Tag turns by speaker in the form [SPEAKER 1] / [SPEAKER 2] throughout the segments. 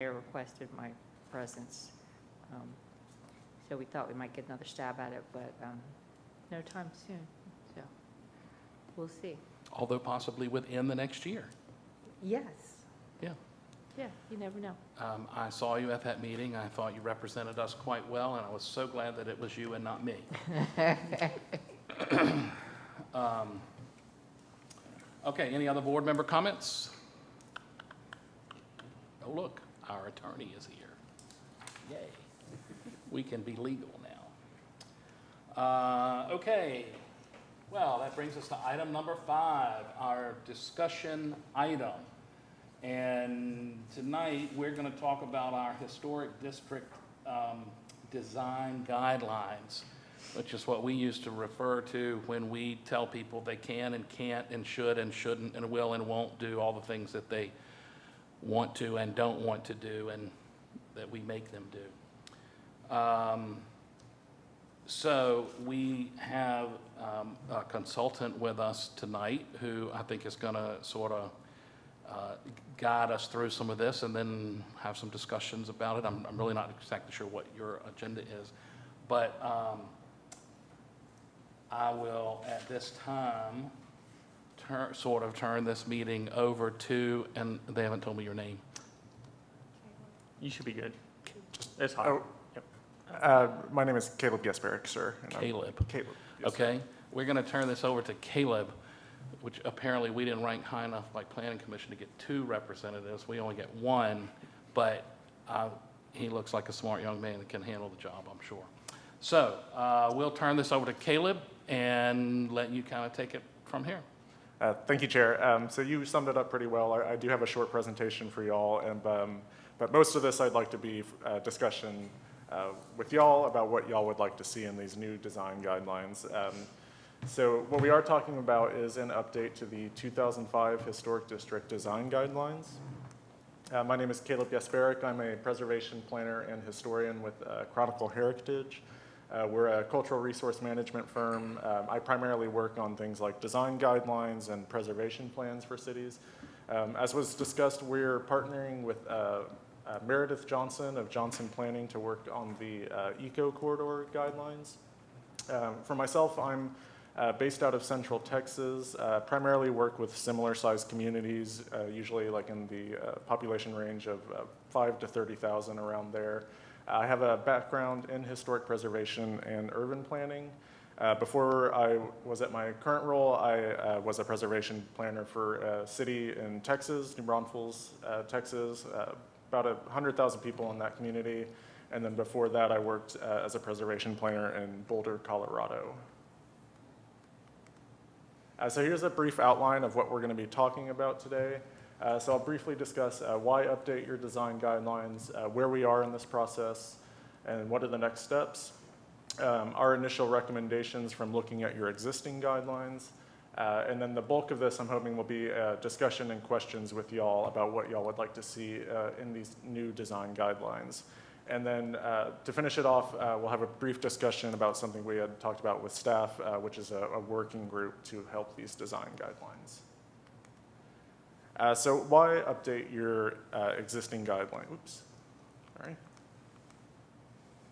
[SPEAKER 1] Mayor requested my presence. So we thought we might get another stab at it, but no time soon. So we'll see.
[SPEAKER 2] Although possibly within the next year.
[SPEAKER 1] Yes.
[SPEAKER 2] Yeah.
[SPEAKER 1] Yeah, you never know.
[SPEAKER 2] I saw you at that meeting. I thought you represented us quite well, and I was so glad that it was you and not me. Okay, any other board member comments? Oh, look, our attorney is here. Yay. We can be legal now. Okay, well, that brings us to item number 5, our discussion item. And tonight, we're going to talk about our historic district design guidelines, which is what we used to refer to when we tell people they can and can't and should and shouldn't and will and won't do all the things that they want to and don't want to do and that we make them do. So we have a consultant with us tonight who I think is going to sort of guide us through some of this and then have some discussions about it. I'm really not exactly sure what your agenda is, but I will at this time turn this meeting over to, and they haven't told me your name.
[SPEAKER 3] You should be good. It's hot.
[SPEAKER 4] Oh,
[SPEAKER 3] Yep.
[SPEAKER 4] my name is Caleb Gesberick, sir. And
[SPEAKER 2] Caleb.
[SPEAKER 4] Caleb. Yes,
[SPEAKER 2] Okay, we're going to turn this over to Caleb, which apparently we didn't rank high enough like Planning Commission to get 2 representatives. We only get 1, but he looks like a smart young man that can handle the job, I'm sure. So we'll turn this over to Caleb and let you kind of take it from here.
[SPEAKER 4] Thank you, Chair. So you summed it up pretty well. I do have a short presentation for y'all, and but most of this I'd like to be discussion with y'all about what y'all would like to see in these new design guidelines. So what we are talking about is an update to the 2005 Historic District Design Guidelines. My name is Caleb Gesberick. I'm a preservation planner and historian with Chronicle Heritage. We're a cultural resource management firm. I primarily work on things like design guidelines and preservation plans for cities. As was discussed, we're partnering with Meredith Johnson of Johnson Planning to work on the Eco Corridor guidelines. For myself, I'm based out of Central Texas, primarily work with similar sized communities, usually like in the population range of 5 to 30,000 around there. I have a background in historic preservation and urban planning. Before I was at my current role, I was a preservation planner for a city in Texas, New Braunfels, Texas, about 100,000 people in that community. And then before that, I worked as a preservation planner in Boulder, Colorado. So here's a brief outline of what we're going to be talking about today. So I'll briefly discuss why update your design guidelines, where we are in this process, and what are the next steps. Our initial recommendations from looking at your existing guidelines. And then the bulk of this, I'm hoping, will be discussion and questions with y'all about what y'all would like to see in these new design guidelines. And then to finish it off, we'll have a brief discussion about something we had talked about with staff, which is a working group to help these design guidelines. So why update your existing guideline? Oops, sorry.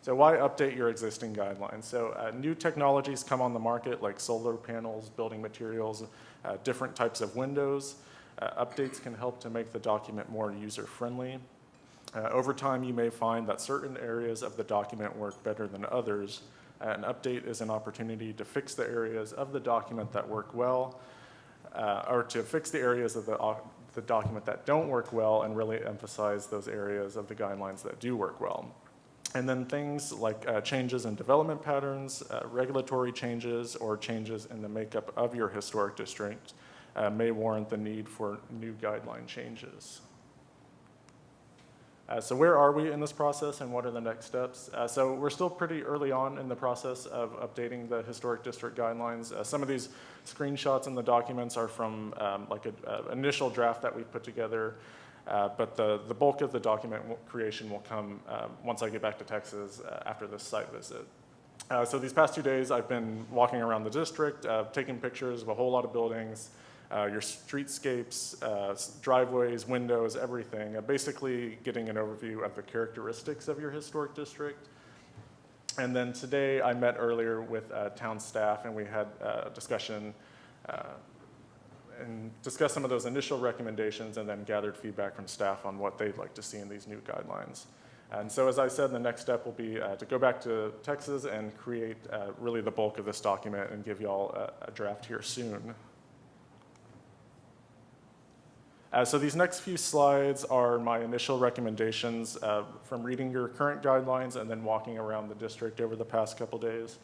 [SPEAKER 4] So why update your existing guidelines? So new technologies come on the market like solar panels, building materials, different types of windows. Updates can help to make the document more user-friendly. Over time, you may find that certain areas of the document work better than others. An update is an opportunity to fix the areas of the document that work well, or to fix the areas of the document that don't work well and really emphasize those areas of the guidelines that do work well. And then things like changes in development patterns, regulatory changes, or changes in the makeup of your historic district may warrant the need for new guideline changes. So where are we in this process and what are the next steps? So we're still pretty early on in the process of updating the historic district guidelines. Some of these screenshots in the documents are from like an initial draft that we put together, but the bulk of the document creation will come once I get back to Texas after this site visit. So these past 2 days I've been walking around the district, taking pictures of a whole lot of buildings, your streetscapes, driveways, windows, everything, basically getting an overview of the characteristics of your historic district. And then today I met earlier with town staff, and we had a discussion and discussed some of those initial recommendations, and then gathered feedback from staff on what they'd like to see in these new guidelines. And so as I said, the next step will be to go back to Texas and create really the bulk of this document and give y'all a draft here soon. So these next few slides are my initial recommendations from reading your current guidelines and then walking around the district over the past couple days.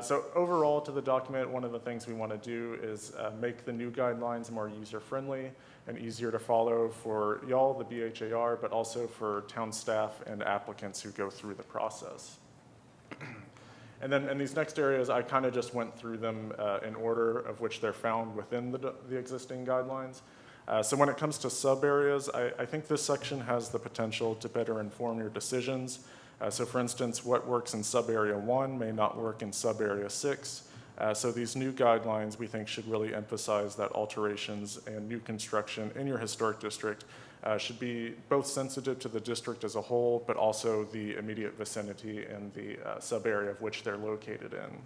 [SPEAKER 4] So overall to the document, one of the things we want to do is make the new guidelines more user-friendly and easier to follow for y'all, the BHAR, but also for town staff and applicants who go through the process. And then in these next areas, I kind of just went through them in order of which they're found within the existing guidelines. So when it comes to sub-areas, I think this section has the potential to better inform your decisions. So for instance, what works in sub-area 1 may not work in sub-area 6. So these new guidelines we think should really emphasize that alterations and new construction in your historic district should be both sensitive to the district as a whole, but also the immediate vicinity and the sub-area of which they're located in.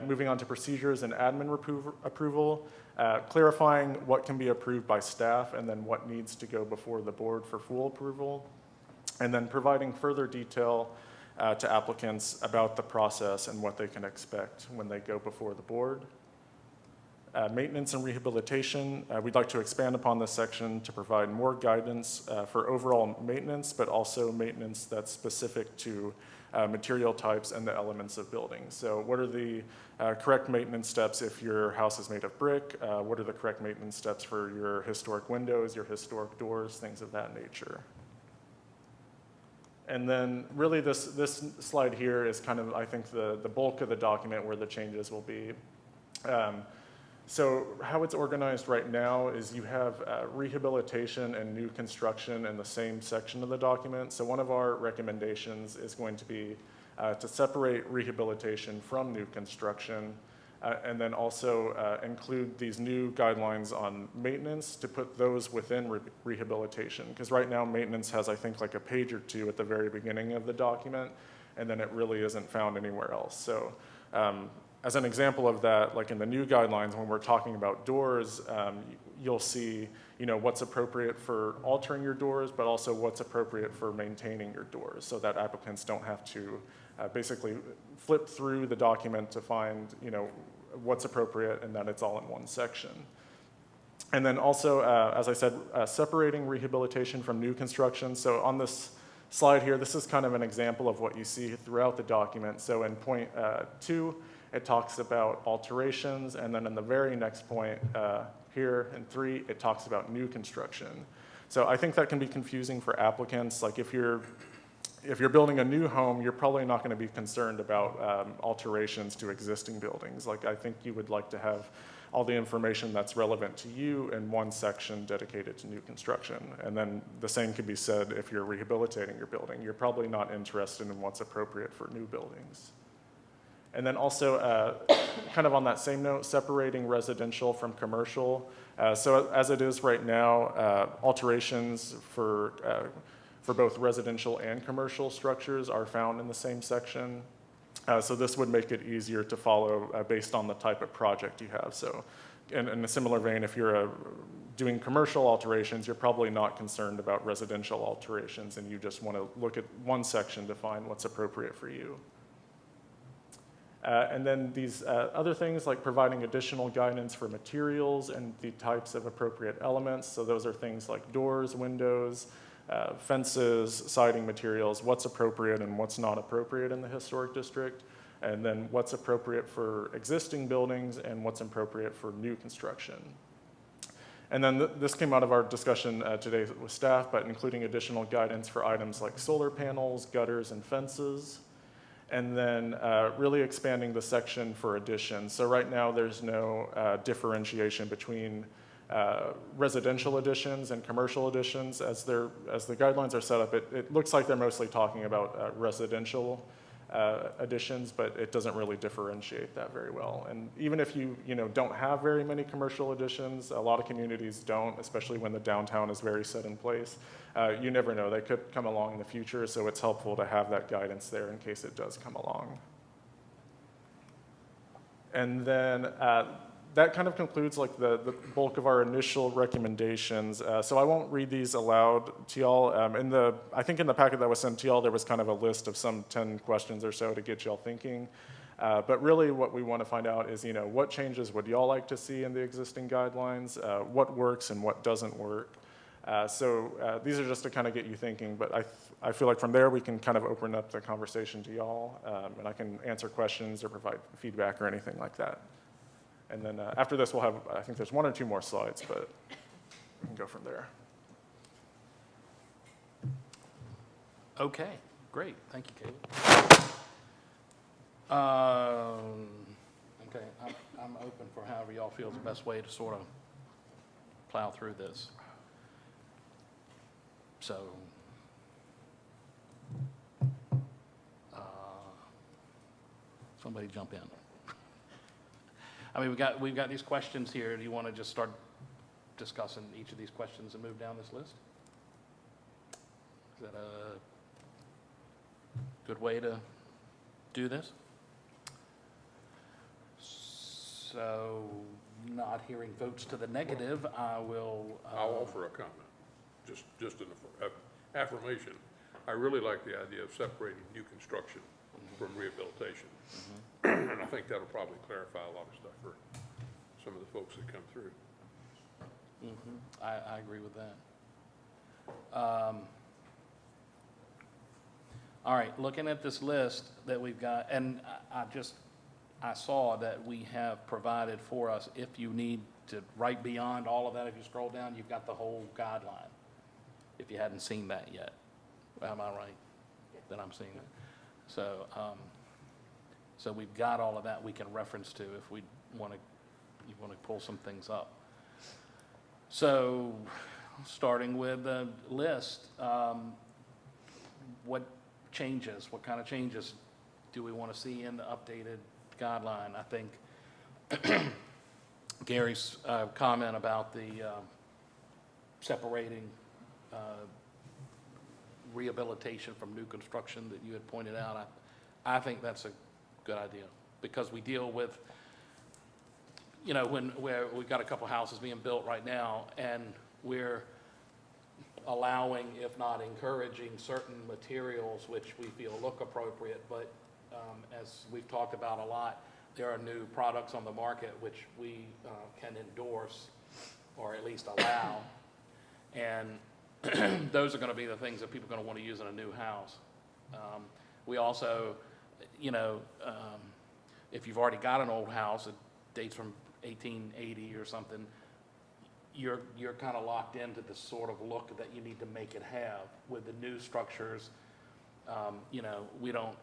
[SPEAKER 4] Moving on to procedures and admin approval, clarifying what can be approved by staff and then what needs to go before the board for full approval, and then providing further detail to applicants about the process and what they can expect when they go before the board. Maintenance and rehabilitation, we'd like to expand upon this section to provide more guidance for overall maintenance, but also maintenance that's specific to material types and the elements of buildings. So what are the correct maintenance steps if your house is made of brick? What are the correct maintenance steps for your historic windows, your historic doors, things of that nature? And then really this slide here is kind of, I think, the bulk of the document where the changes will be. So how it's organized right now is you have rehabilitation and new construction in the same section of the document. So one of our recommendations is going to be to separate rehabilitation from new construction, and then also include these new guidelines on maintenance to put those within rehabilitation. Because right now maintenance has, I think, like a page or two at the very beginning of the document, and then it really isn't found anywhere else. So as an example of that, like in the new guidelines, when we're talking about doors, you'll see, what's appropriate for altering your doors, but also what's appropriate for maintaining your doors, so that applicants don't have to basically flip through the document to find, what's appropriate, and that it's all in one section. And then also, as I said, separating rehabilitation from new construction. So on this slide here, this is kind of an example of what you see throughout the document. So in point 2, it talks about alterations, and then in the very next point here in 3, it talks about new construction. So I think that can be confusing for applicants. Like if you're building a new home, you're probably not going to be concerned about alterations to existing buildings. Like I think you would like to have all the information that's relevant to you in one section dedicated to new construction. And then the same could be said if you're rehabilitating your building. You're probably not interested in what's appropriate for new buildings. And then also, kind of on that same note, separating residential from commercial. So as it is right now, alterations for both residential and commercial structures are found in the same section. So this would make it easier to follow based on the type of project you have. So in a similar vein, if you're doing commercial alterations, you're probably not concerned about residential alterations, and you just want to look at one section to find what's appropriate for you. And then these other things like providing additional guidance for materials and the types of appropriate elements. So those are things like doors, windows, fences, siding materials, what's appropriate and what's not appropriate in the historic district, and then what's appropriate for existing buildings and what's appropriate for new construction. And then this came out of our discussion today with staff, but including additional guidance for items like solar panels, gutters, and fences. And then really expanding the section for additions. So right now there's no differentiation between residential additions and commercial additions. As the guidelines are set up, it looks like they're mostly talking about residential additions, but it doesn't really differentiate that very well. And even if you don't have very many commercial additions, a lot of communities don't, especially when the downtown is very set in place. You never know, they could come along in the future, so it's helpful to have that guidance there in case it does come along. And then that kind of concludes like the bulk of our initial recommendations. So I won't read these aloud to y'all. I think in the packet that was sent to y'all, there was kind of a list of some 10 questions or so to get y'all thinking. But really what we want to find out is, what changes would y'all like to see in the existing guidelines? What works and what doesn't work? So these are just to kind of get you thinking, but I feel like from there we can kind of open up the conversation to y'all, and I can answer questions or provide feedback or anything like that. And then after this, we'll have, I think there's 1 or 2 more slides, but we can go from there.
[SPEAKER 2] Okay, great. Thank you, Caleb. Okay, I'm open for however y'all feel is the best way to sort of plow through this. So, somebody jump in. I mean, we've got these questions here. Do you want to just start discussing each of these questions and move down this list? Is that a good way to do this? So, not hearing votes to the negative, I will.
[SPEAKER 5] I'll offer a comment, just an affirmation. I really like the idea of separating new construction from rehabilitation. And I think that'll probably clarify a lot of stuff for some of the folks that come through.
[SPEAKER 2] I agree with that. All right, looking at this list that we've got, and I saw that we have provided for us, if you need to, right beyond all of that, if you scroll down, you've got the whole guideline, if you hadn't seen that yet. Am I right that I'm seeing that? So, so we've got all of that we can reference to if you want to pull some things up. So, starting with the list, what kind of changes do we want to see in the updated guideline? I think Gary's comment about the separating rehabilitation from new construction that you had pointed out, I think that's a good idea, because we deal with, where we've got a couple houses being built right now, and we're allowing, if not encouraging, certain materials which we feel look appropriate, but as we've talked about a lot, there are new products on the market which we can endorse or at least allow, and those are going to be the things that people are going to want to use in a new house. We also, if you've already got an old house that dates from 1880 or something, you're kind of locked into the sort of look that you need to make it have. With the new structures, we don't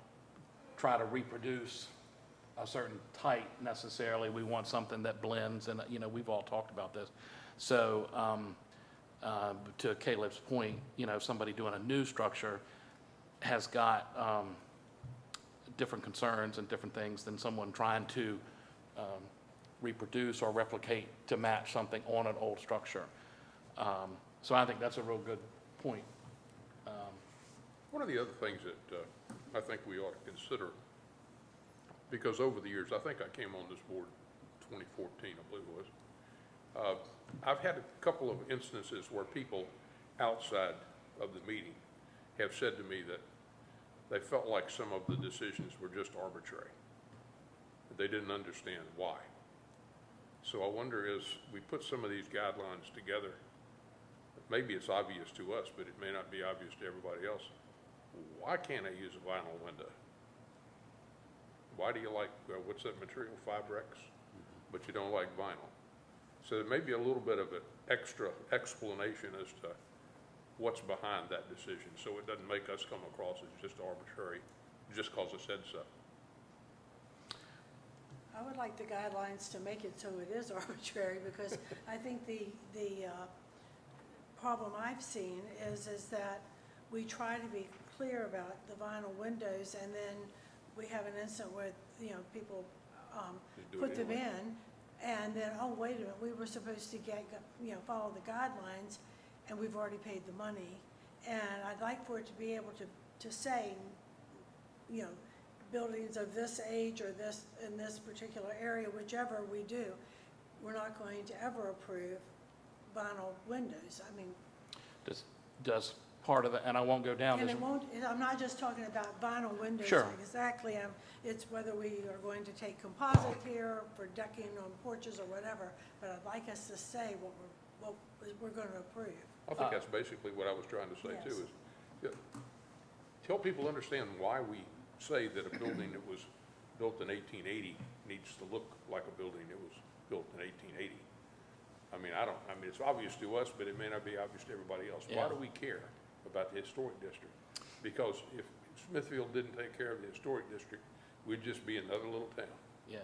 [SPEAKER 2] try to reproduce a certain type necessarily. We want something that blends, and we've all talked about this. So to Caleb's point, somebody doing a new structure has got different concerns and different things than someone trying to reproduce or replicate to match something on an old structure. So I think that's a real good point.
[SPEAKER 5] One of the other things that I think we ought to consider, because over the years, I think I came on this board 2014, I believe it was, I've had a couple of instances where people outside of the meeting have said to me that they felt like some of the decisions were just arbitrary. They didn't understand why. So I wonder, as we put some of these guidelines together, maybe it's obvious to us, but it may not be obvious to everybody else. Why can't I use a vinyl window? Why do you like, what's that material, Fibrex? But you don't like vinyl. So there may be a little bit of an extra explanation as to what's behind that decision, so it doesn't make us come across as just arbitrary, just because it said so.
[SPEAKER 6] I would like the guidelines to make it so it is arbitrary, because I think the problem I've seen is that we try to be clear about the vinyl windows, and then we have an incident where, people
[SPEAKER 5] Just do it
[SPEAKER 6] put them
[SPEAKER 5] anyway.
[SPEAKER 6] in, and then, oh, wait a minute, we were supposed to follow the guidelines, and we've already paid the money. And I'd like for it to be able to say, buildings of this age or this, in this particular area, whichever we do, we're not going to ever approve vinyl windows. I mean,
[SPEAKER 2] Does part of it, and I won't go down
[SPEAKER 6] and
[SPEAKER 2] this.
[SPEAKER 6] it won't, I'm not just talking about vinyl windows.
[SPEAKER 2] Sure.
[SPEAKER 6] Exactly, it's whether we are going to take composite here for decking on porches or whatever, but I'd like us to say what we're gonna approve.
[SPEAKER 5] I think that's basically what I was trying to say too,
[SPEAKER 6] Yes.
[SPEAKER 5] is, yeah, help people understand why we say that a building that was built in 1880 needs to look like a building that was built in 1880. I mean, it's obvious to us, but it may not be obvious to everybody else.
[SPEAKER 2] Yeah.
[SPEAKER 5] Why do we care about the historic district? Because if Smithfield didn't take care of the historic district, we'd just be another little town.
[SPEAKER 2] Yeah.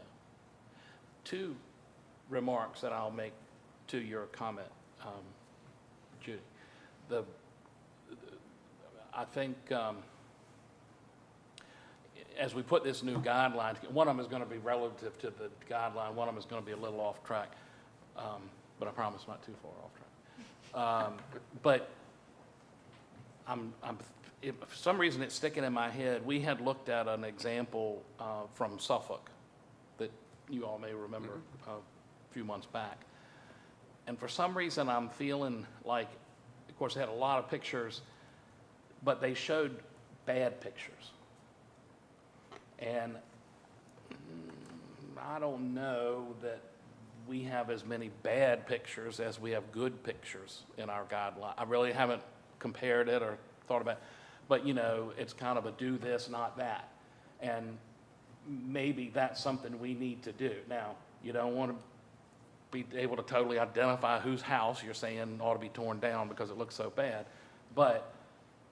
[SPEAKER 2] Two remarks that I'll make to your comment, Judy. I think as we put this new guideline, one of them is going to be relative to the guideline, one of them is going to be a little off track, but I promise not too far off track. But if for some reason it's sticking in my head, we had looked at an example from Suffolk that you all may remember a few months back. And for some reason, I'm feeling like, of course, they had a lot of pictures, but they showed bad pictures. And I don't know that we have as many bad pictures as we have good pictures in our guideline. I really haven't compared it or thought about it, but it's kind of a do this, not that. And maybe that's something we need to do. Now, you don't want to be able to totally identify whose house you're saying ought to be torn down because it looks so bad. But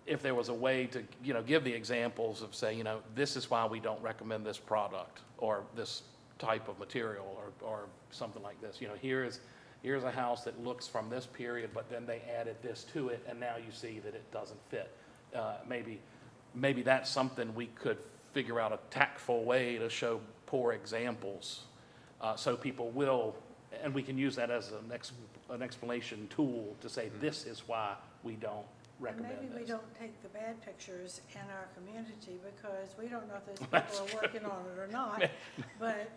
[SPEAKER 2] if there was a way to, give the examples of say, this is why we don't recommend this product or this type of material or something like this. Here's a house that looks from this period, but then they added this to it, and now you see that it doesn't fit. Maybe that's something we could figure out a tactful way to show poor examples, so people will, and we can use that as an explanation tool to say this is why we don't
[SPEAKER 6] And
[SPEAKER 2] recommend
[SPEAKER 6] maybe we
[SPEAKER 2] this.
[SPEAKER 6] don't take the bad pictures in our community because we don't know if those people are working on it or not, but,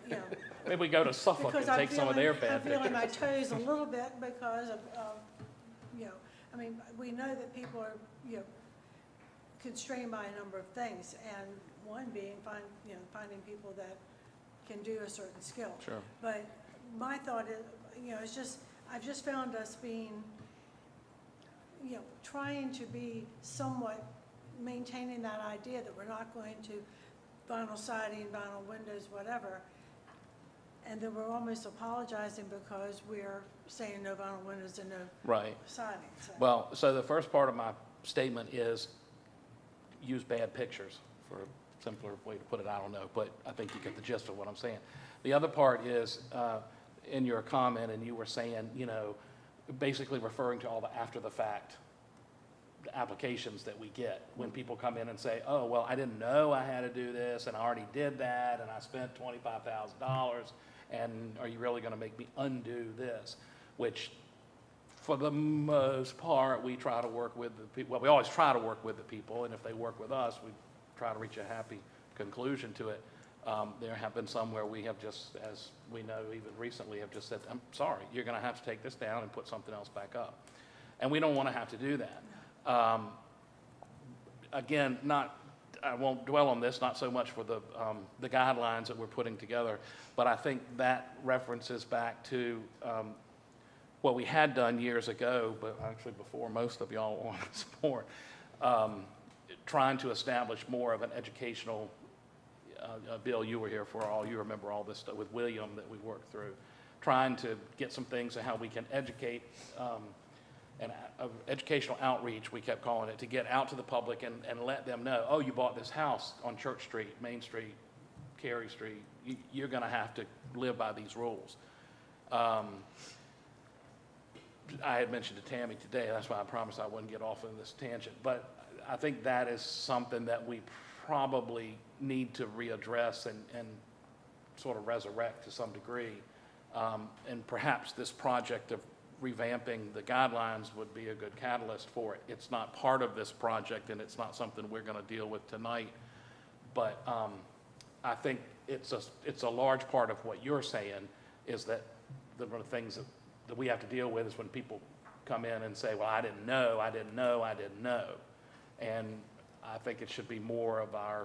[SPEAKER 2] Maybe we go to Suffolk and
[SPEAKER 6] because I'm
[SPEAKER 2] take some of their
[SPEAKER 6] feeling, I'm
[SPEAKER 2] bad
[SPEAKER 6] feeling my
[SPEAKER 2] pictures.
[SPEAKER 6] toes a little bit because of, we know that people are, constrained by a number of things, and one being finding people that can do a certain skill.
[SPEAKER 2] Sure.
[SPEAKER 6] But my thought is, it's just, I've just found us being, trying to be somewhat maintaining that idea that we're not going to vinyl siding, vinyl windows, whatever, and then we're almost apologizing because we're saying no vinyl windows and no
[SPEAKER 2] Right.
[SPEAKER 6] siding. So.
[SPEAKER 2] Well, so the first part of my statement is use bad pictures, for a simpler way to put it, I don't know, but I think you get the gist of what I'm saying. The other part is, in your comment, and you were saying, basically referring to all the after-the-fact applications that we get when people come in and say, oh, well, I didn't know I had to do this, and I already did that, and I spent $25,000, and are you really going to make me undo this? Which, for the most part, we try to work with the people. Well, we always try to work with the people, and if they work with us, we try to reach a happy conclusion to it. There have been some where we have just, as we know, even recently, have just said, I'm sorry, you're going to have to take this down and put something else back up. And we don't want to have to do that. Again, I won't dwell on this, not so much for the guidelines that we're putting together, but I think that references back to what we had done years ago, but actually before most of y'all on this board, trying to establish more of an educational Bill, you were here for you remember all this stuff with William that we worked through, trying to get some things on how we can educate, and educational outreach, we kept calling it, to get out to the public and let them know, oh, you bought this house on Church Street, Main Street, Cary Street, you're going to have to live by these rules. I had mentioned to Tammy today, that's why I promised I wouldn't get off on this tangent, but I think that is something that we probably need to readdress and sort of resurrect to some degree. And perhaps this project of revamping the guidelines would be a good catalyst for it. It's not part of this project, and it's not something we're going to deal with tonight. But I think it's a large part of what you're saying is that one of the things that we have to deal with is when people come in and say, well, I didn't know, I didn't know, I didn't know. And I think it should be more of our,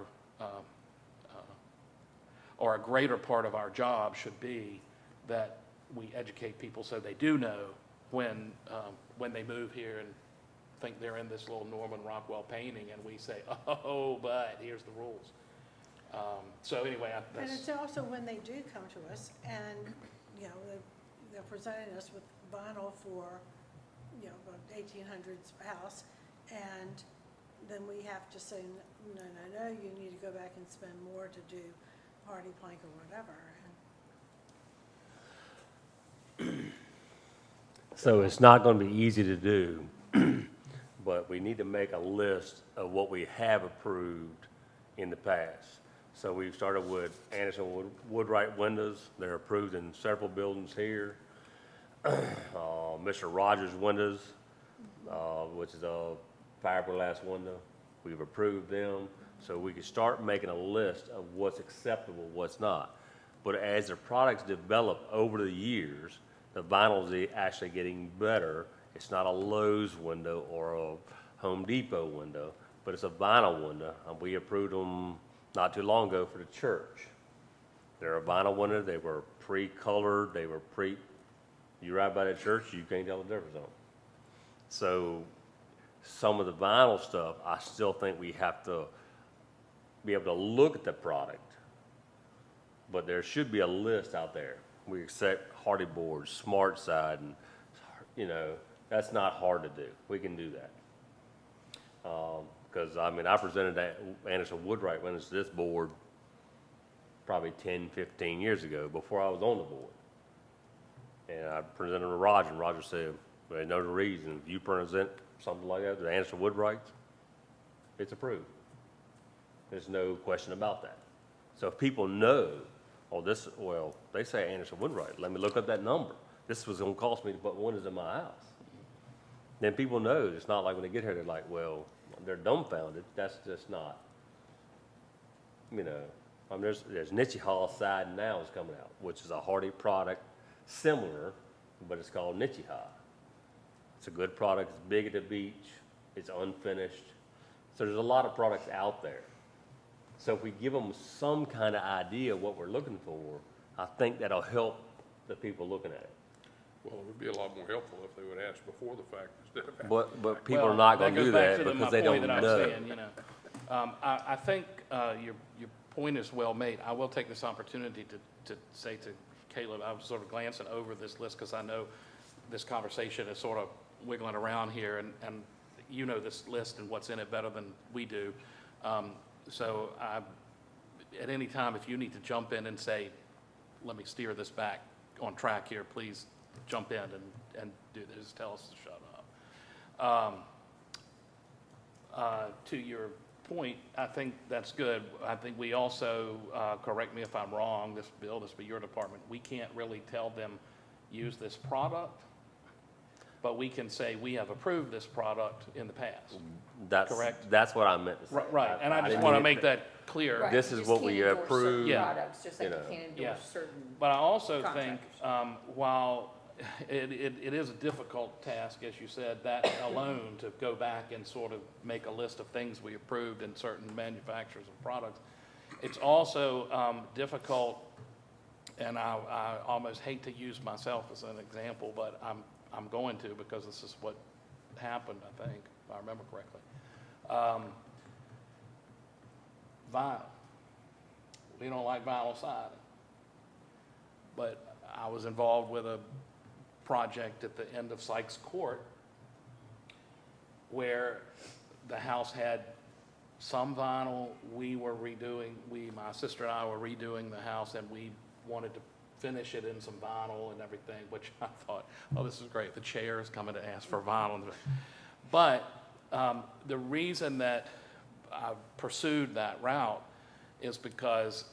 [SPEAKER 2] or a greater part of our job should be that we educate people so they do know when they move here and think they're in this little Norman Rockwell painting, and we say, oh, but here's the rules. So anyway,
[SPEAKER 6] And it's also when they do come to us and, you know, they're presenting us with vinyl for, you know, an 1800s house, and then we have to say, no, you need to go back and spend more to do hardy plank or whatever.
[SPEAKER 7] So it's not going to be easy to do, but we need to make a list of what we have approved in the past. So we've started with Anderson Woodwright windows. They're approved in several buildings here. Mr. Rogers windows, which is a fiberglass window. We've approved them. So we can start making a list of what's acceptable, what's not. But as the products develop over the years, the vinyl is actually getting better. It's not a Lowe's window or a Home Depot window, but it's a vinyl window. And we approved them not too long ago for the church. They're a vinyl window. They were pre-colored. They were you ride by the church, you can't tell the difference on them. So some of the vinyl stuff, I still think we have to be able to look at the product, but there should be a list out there. We accept hardy boards, smart side, and, you know, that's not hard to do. We can do that. Because, I mean, I presented that Anderson Woodwright windows to this board probably 10, 15 years ago before I was on the board. And I presented them to Roger, and Roger said, well, there's no reason. If you present something like that to Anderson Woodwright, it's approved. There's no question about that. So if people know, well, they say Anderson Woodwright, let me look up that number. This was going to cost me to put windows in my house. Then people know. It's not like when they get here, they're like, well, they're dumbfounded. That's just not, you know. I mean, there's Niche Hall side now is coming out, which is a hardy product, similar, but it's called Niche Hall. It's a good product. It's big at the beach. It's unfinished. So there's a lot of products out there. So if we give them some kind of idea of what we're looking for, I think that'll help the people looking at it.
[SPEAKER 5] Well, it would be a lot more helpful if they would ask before the fact instead of after.
[SPEAKER 7] But people are not going to do that because they don't know.
[SPEAKER 2] I think your point is well made. I will take this opportunity to say to Caleb, I was sort of glancing over this list because I know this conversation is sort of wiggling around here, and you know this list and what's in it better than we do. So at any time, if you need to jump in and say, let me steer this back on track here, please jump in and do this. Tell us to shut up. To your point, I think that's good. I think we also, correct me if I'm wrong, this be your department, we can't really tell them use this product, but we can say we have approved this product in the past. Correct?
[SPEAKER 7] That's what I meant to say.
[SPEAKER 2] Right, and I just
[SPEAKER 7] didn't
[SPEAKER 2] want to
[SPEAKER 7] mean
[SPEAKER 2] make
[SPEAKER 7] it-
[SPEAKER 2] that clear.
[SPEAKER 1] Right,
[SPEAKER 7] This
[SPEAKER 1] you
[SPEAKER 7] is
[SPEAKER 1] just
[SPEAKER 7] what
[SPEAKER 1] can't
[SPEAKER 7] we
[SPEAKER 1] endorse certain
[SPEAKER 7] approved,
[SPEAKER 2] Yeah.
[SPEAKER 1] Products, just like
[SPEAKER 7] you
[SPEAKER 1] you
[SPEAKER 7] know.
[SPEAKER 1] can't
[SPEAKER 2] Yeah.
[SPEAKER 1] endorse certain.
[SPEAKER 2] But I also think,
[SPEAKER 1] Contractors.
[SPEAKER 2] while it is a difficult task, as you said, that alone, to go back and sort of make a list of things we approved in certain manufacturers of products, it's also difficult, and I almost hate to use myself as an example, but I'm going to because this is what happened, I think, if I remember correctly. Vinyl. We don't like vinyl siding. But I was involved with a project at the end of Sykes Court where the house had some vinyl. We were redoing, my sister and I were redoing the house, and we wanted to finish it in some vinyl and everything, which I thought, oh, this is great. The chair is coming to ask for vinyl. But the reason that I've pursued that route is because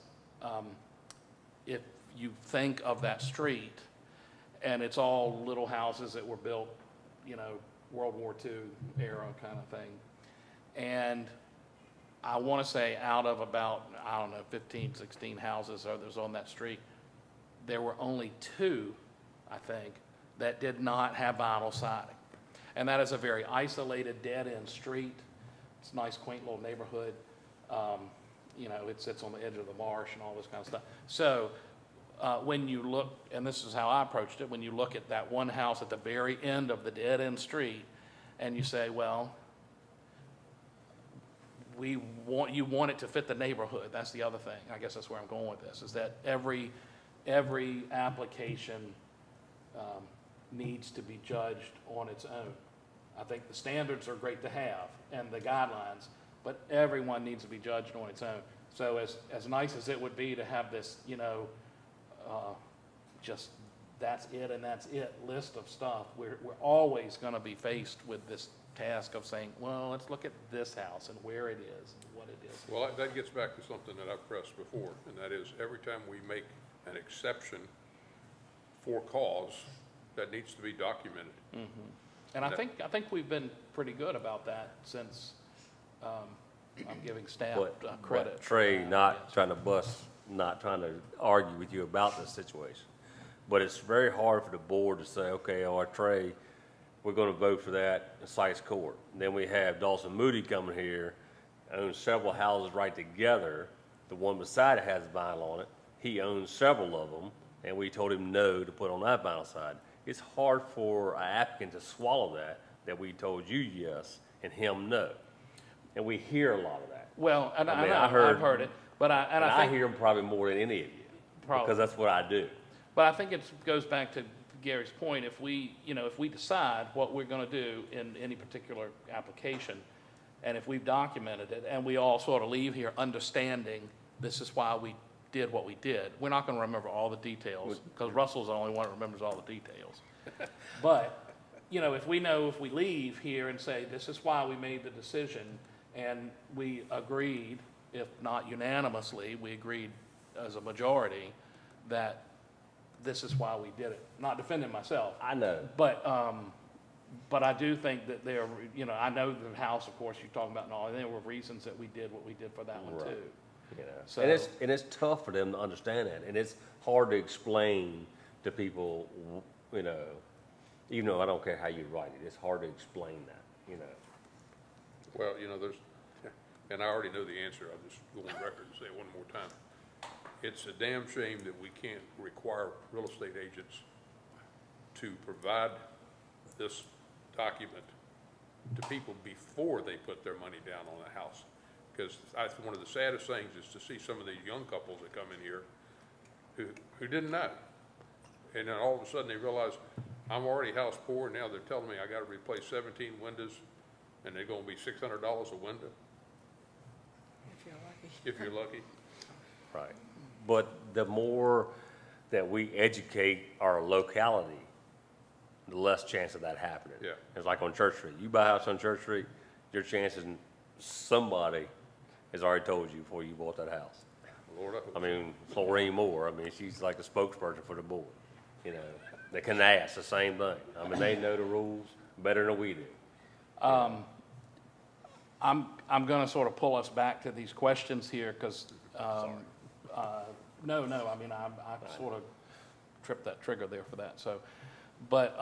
[SPEAKER 2] if you think of that street, and it's all little houses that were built, you know, World War II era kind of thing. And I want to say out of about, I don't know, 15, 16 houses others on that street, there were only 2, I think, that did not have vinyl siding. And that is a very isolated, dead-end street. It's a nice, quaint little neighborhood. You know, it sits on the edge of the marsh and all this kind of stuff. So when you look, and this is how I approached it, when you look at that one house at the very end of the dead-end street, and you say, well, you want it to fit the neighborhood. That's the other thing. I guess that's where I'm going with this, is that every application needs to be judged on its own. I think the standards are great to have and the guidelines, but everyone needs to be judged on its own. So as nice as it would be to have this, you know, just that's it and that's it list of stuff, we're always going to be faced with this task of saying, well, let's look at this house and where it is and what it is.
[SPEAKER 5] Well, that gets back to something that I've pressed before, and that is every time we make an exception for cause, that needs to be documented.
[SPEAKER 2] Mm-hmm. And I think we've been pretty good about that since I'm giving staff credit.
[SPEAKER 7] But Trey,
[SPEAKER 2] for that,
[SPEAKER 7] not
[SPEAKER 2] yes.
[SPEAKER 7] not trying to argue with you about this situation. But it's very hard for the board to say, okay, Trey, we're gonna vote for that in Sykes Court. And then we have Dawson Moody coming here, owns several houses right together. The one beside it has vinyl on it. He owns several of them, and we told him no to put on that vinyl side. It's hard for an applicant to swallow that we told you yes and him no. And we hear a lot of that.
[SPEAKER 2] Well, and
[SPEAKER 7] I mean,
[SPEAKER 2] I've heard it, but I think
[SPEAKER 7] hear them probably more than any of you.
[SPEAKER 2] Probably.
[SPEAKER 7] Because that's what I do.
[SPEAKER 2] But I think it goes back to Gary's point. If we decide what we're going to do in any particular application, and if we've documented it, and we all sort of leave here understanding this is why we did what we did, we're not going to remember all the details, because Russell's the only one that remembers all the details. But, you know, if we leave here and say, this is why we made the decision, and we agreed, if not unanimously, we agreed as a majority that this is why we did it. Not defending myself.
[SPEAKER 7] I know.
[SPEAKER 2] But I do think that there, you know, I know the house, of course, you're talking about and all, and there were reasons that we did what we did for that one
[SPEAKER 7] Right.
[SPEAKER 2] too.
[SPEAKER 7] You know,
[SPEAKER 2] So-
[SPEAKER 7] and it's tough for them to understand that, and it's hard to explain to people, you know, even though I don't care how you write it, it's hard to explain that, you know.
[SPEAKER 5] Well, you know, and I already know the answer, I'll just go on record and say it one more time. It's a damn shame that we can't require real estate agents to provide this document to people before they put their money down on a house. Because one of the saddest things is to see some of these young couples that come in here who didn't know. And then all of a sudden they realize, I'm already house poor, and now they're telling me I gotta replace 17 windows, and they're gonna be $600 a window,
[SPEAKER 6] If you're lucky.
[SPEAKER 5] if you're lucky.
[SPEAKER 7] Right. But the more that we educate our locality, the less chance of that happening.
[SPEAKER 5] Yeah.
[SPEAKER 7] It's like on Church Street. You buy a house on Church Street, your chances, somebody has already told you before you bought that house.
[SPEAKER 5] Lord, I hope
[SPEAKER 7] I mean, Florine Moore, I mean, she's like the spokesperson for the board. You know, the Canast, the same thing. I mean, they know the rules better than we do.
[SPEAKER 2] I'm going to sort of pull us back to these questions here because, no, I mean, I sort of tripped that trigger there for that. So, but,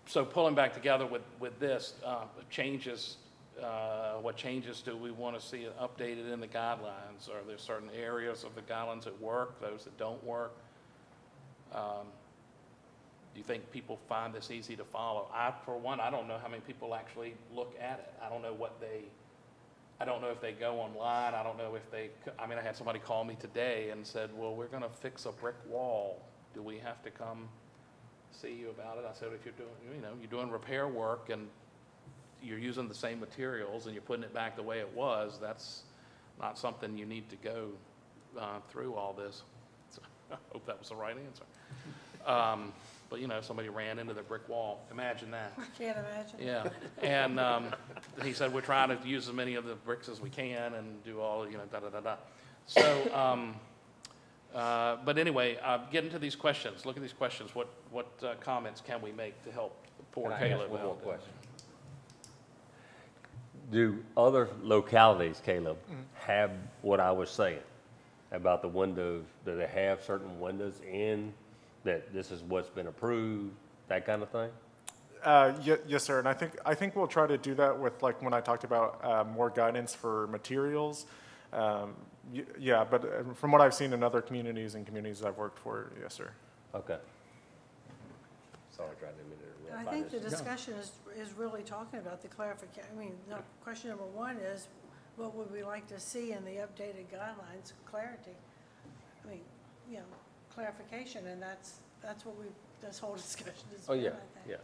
[SPEAKER 2] so pulling back together with this, changes, what changes do we want to see updated in the guidelines? Are there certain areas of the guidelines that work, those that don't work? Do you think people find this easy to follow? For one, I don't know how many people actually look at it. I don't know if they go online. I don't know if I mean, I had somebody call me today and said, well, we're going to fix a brick wall. Do we have to come see you about it? I said, if you're doing repair work and you're using the same materials and you're putting it back the way it was, that's not something you need to go through all this. So, I hope that was the right answer. but, somebody ran into the brick wall. Imagine that.
[SPEAKER 6] Can't imagine.
[SPEAKER 2] Yeah, and he said, we're trying to use as many of the bricks as we can and do all, da-da-da-da. So, but anyway, get into these questions, look at these questions. What comments can we make to help poor
[SPEAKER 7] Can I
[SPEAKER 2] Caleb
[SPEAKER 7] ask one more
[SPEAKER 2] out?
[SPEAKER 7] question? Do other localities, Caleb, have what I was saying about the windows? Do they have certain windows in that this is what's been approved, that kind of thing?
[SPEAKER 4] Yes, sir. And I think we'll try to do that with, like, when I talked about more guidance for materials. Yeah, but from what I've seen in other communities and communities I've worked for, yes, sir.
[SPEAKER 7] Okay. Sorry, I tried to interrupt.
[SPEAKER 6] And I think the discussion is really talking about the clarification. I mean, no, question number one is, what would we like to see in the updated guidelines? Clarity. I mean, clarification, and that's what this whole discussion is
[SPEAKER 7] Oh,
[SPEAKER 6] about,
[SPEAKER 7] yeah,
[SPEAKER 6] I think.
[SPEAKER 7] yeah.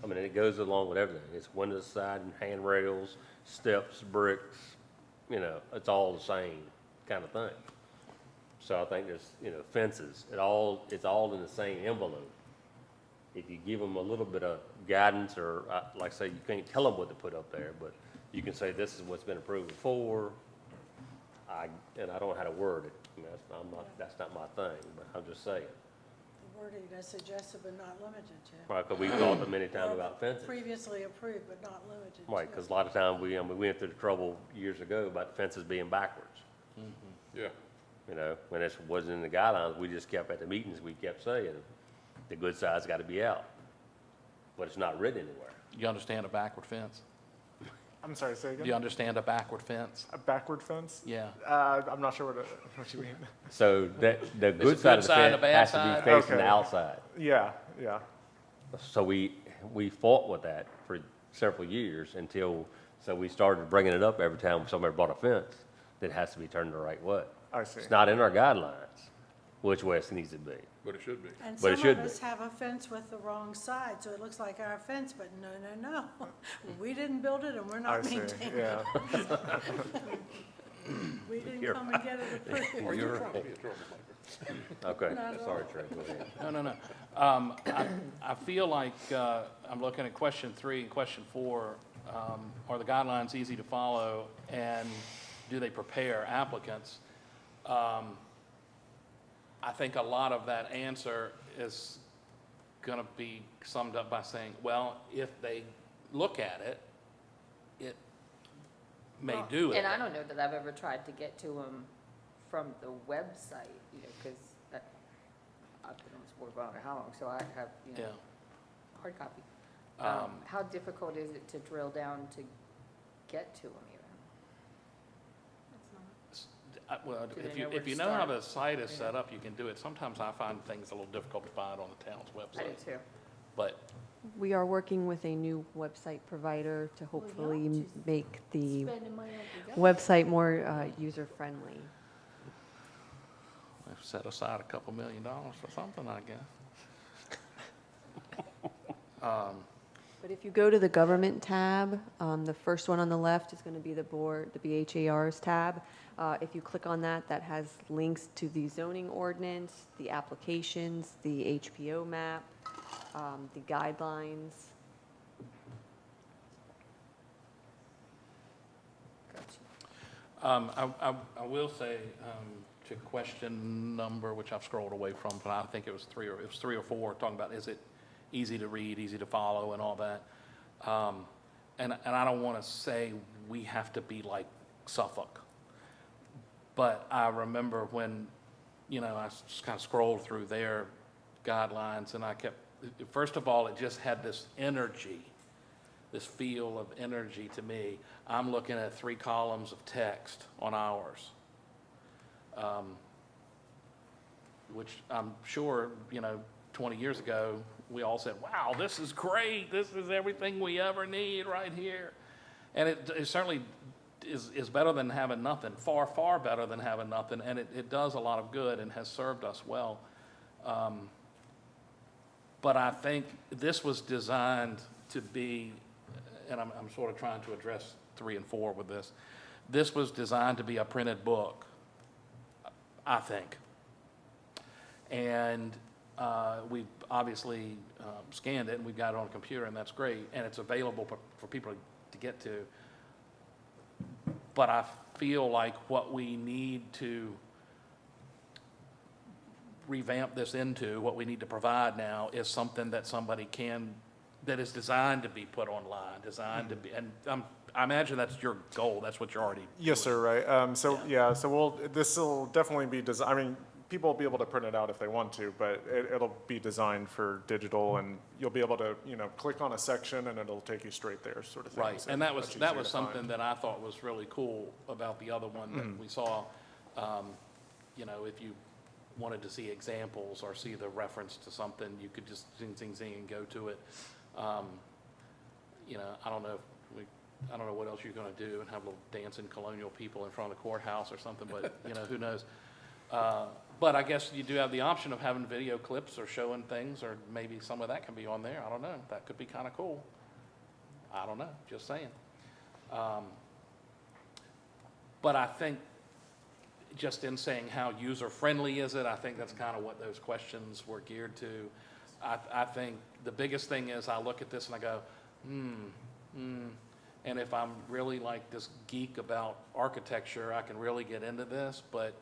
[SPEAKER 7] I mean, it goes along with everything. It's windows, side, and handrails, steps, bricks, it's all the same kind of thing. So I think there's, fences, it's all in the same envelope. If you give them a little bit of guidance, or like I say, you can't tell them what to put up there, but you can say, this is what's been approved before. And I don't know how to word it. I mean, that's not my thing, but I'm just saying.
[SPEAKER 6] The wording is suggested but not limited to.
[SPEAKER 7] Right, because we've talked many times about fences.
[SPEAKER 6] Previously approved but not limited to.
[SPEAKER 7] Right, because a lot of times we went through the trouble years ago about fences being backwards.
[SPEAKER 5] Yeah.
[SPEAKER 7] When it wasn't in the guidelines, we just kept at the meetings, we kept saying, the good side's got to be out. But it's not written anywhere.
[SPEAKER 2] You understand a backward fence?
[SPEAKER 4] I'm sorry, say
[SPEAKER 2] Do
[SPEAKER 4] again?
[SPEAKER 2] you understand a backward fence?
[SPEAKER 4] A backward fence?
[SPEAKER 2] Yeah.
[SPEAKER 4] I'm not sure what you mean.
[SPEAKER 7] So the
[SPEAKER 2] a
[SPEAKER 7] good side of the
[SPEAKER 2] side and a
[SPEAKER 7] fence
[SPEAKER 2] bad
[SPEAKER 7] has to
[SPEAKER 2] side?
[SPEAKER 7] be facing
[SPEAKER 4] Okay.
[SPEAKER 7] the outside.
[SPEAKER 4] Yeah.
[SPEAKER 7] So we fought with that for several years so we started bringing it up every time somebody bought a fence that it has to be turned the right way.
[SPEAKER 4] I see.
[SPEAKER 7] It's not in our guidelines which way it needs to be.
[SPEAKER 5] But it should be.
[SPEAKER 6] And
[SPEAKER 7] But it
[SPEAKER 6] some
[SPEAKER 7] should
[SPEAKER 6] of
[SPEAKER 7] be.
[SPEAKER 6] us have a fence with the wrong side, so it looks like our fence, but no. We didn't build it and we're
[SPEAKER 4] I
[SPEAKER 6] not
[SPEAKER 4] see.
[SPEAKER 6] maintaining it.
[SPEAKER 4] Yeah.
[SPEAKER 6] We didn't
[SPEAKER 7] You're
[SPEAKER 6] come and get it approved.
[SPEAKER 5] Or you're trying to be a troublemaker.
[SPEAKER 7] Okay,
[SPEAKER 6] Not at
[SPEAKER 7] sorry,
[SPEAKER 6] all.
[SPEAKER 7] Trey, go ahead.
[SPEAKER 2] No. I feel like I'm looking at question 3 and question 4. Are the guidelines easy to follow, and do they prepare applicants? I think a lot of that answer is going to be summed up by saying, well, if they look at it, it may do it.
[SPEAKER 1] And I don't know that I've ever tried to get to them from the website, because I've been on this board for I don't know how long, so I have,
[SPEAKER 2] Yeah.
[SPEAKER 1] hard copy.
[SPEAKER 2] Um,
[SPEAKER 1] How difficult is it to drill down to get to them even?
[SPEAKER 2] Well,
[SPEAKER 1] Do they
[SPEAKER 2] if
[SPEAKER 1] know where
[SPEAKER 2] if
[SPEAKER 1] to
[SPEAKER 2] you know how
[SPEAKER 1] start?
[SPEAKER 2] the site is set up, you can do it. Sometimes I find things a little difficult to find on the town's
[SPEAKER 1] I
[SPEAKER 2] website.
[SPEAKER 1] do too.
[SPEAKER 2] But
[SPEAKER 8] We are working with a new website provider to hopefully make the
[SPEAKER 1] Spending money like we got.
[SPEAKER 8] website more user-friendly.
[SPEAKER 2] I've set aside a couple $1 million for something, I guess.
[SPEAKER 8] But if you go to the government tab, the first one on the left is going to be the BHAR's tab. If you click on that, that has links to the zoning ordinance, the applications, the HPO map, the guidelines.
[SPEAKER 2] I will say to question number, which I've scrolled away from, but I think it was 3 or 4, talking about is it easy to read, easy to follow, and all that. And I don't want to say we have to be like Suffolk, but I remember when, I just kind of scrolled through their guidelines, and I kept, first of all, it just had this energy, this feel of energy to me. I'm looking at 3 columns of text on ours, which I'm sure, 20 years ago, we all said, wow, this is great. This is everything we ever need right here. And it certainly is better than having nothing, far, far better than having nothing. And it does a lot of good and has served us well. But I think this was designed to be, and I'm sort of trying to address 3 and 4 with this. This was designed to be a printed book, I think. And We've obviously scanned it, and we've got it on a computer, and that's great, and it's available for people to get to. But I feel like what we need to revamp this into, what we need to provide now, is something that somebody can, that is designed to be put online, designed to be, and I imagine that's your goal, that's what you're already
[SPEAKER 4] Yes,
[SPEAKER 2] doing.
[SPEAKER 4] sir, right. So this will definitely be I mean, people will be able to print it out if they want to, but it'll be designed for digital, and you'll be able to, click on a section and it'll take you straight there, sort of thing.
[SPEAKER 2] Right,
[SPEAKER 4] So
[SPEAKER 2] and that was
[SPEAKER 4] much easier to find.
[SPEAKER 2] something that I thought was really cool about the other one that we saw. If you wanted to see examples or see the reference to something, you could just zing, zing, zing and go to it. I don't know I don't know what else you're gonna do and have little dancing colonial people in front of the courthouse or something, but, who knows? But I guess you do have the option of having video clips or showing things, or maybe some of that can be on there. I don't know. That could be kind of cool. I don't know, just saying. But I think just in saying how user-friendly is it, I think that's kind of what those questions were geared to. I think the biggest thing is I look at this and I go, and if I'm really like this geek about architecture, I can really get into this, but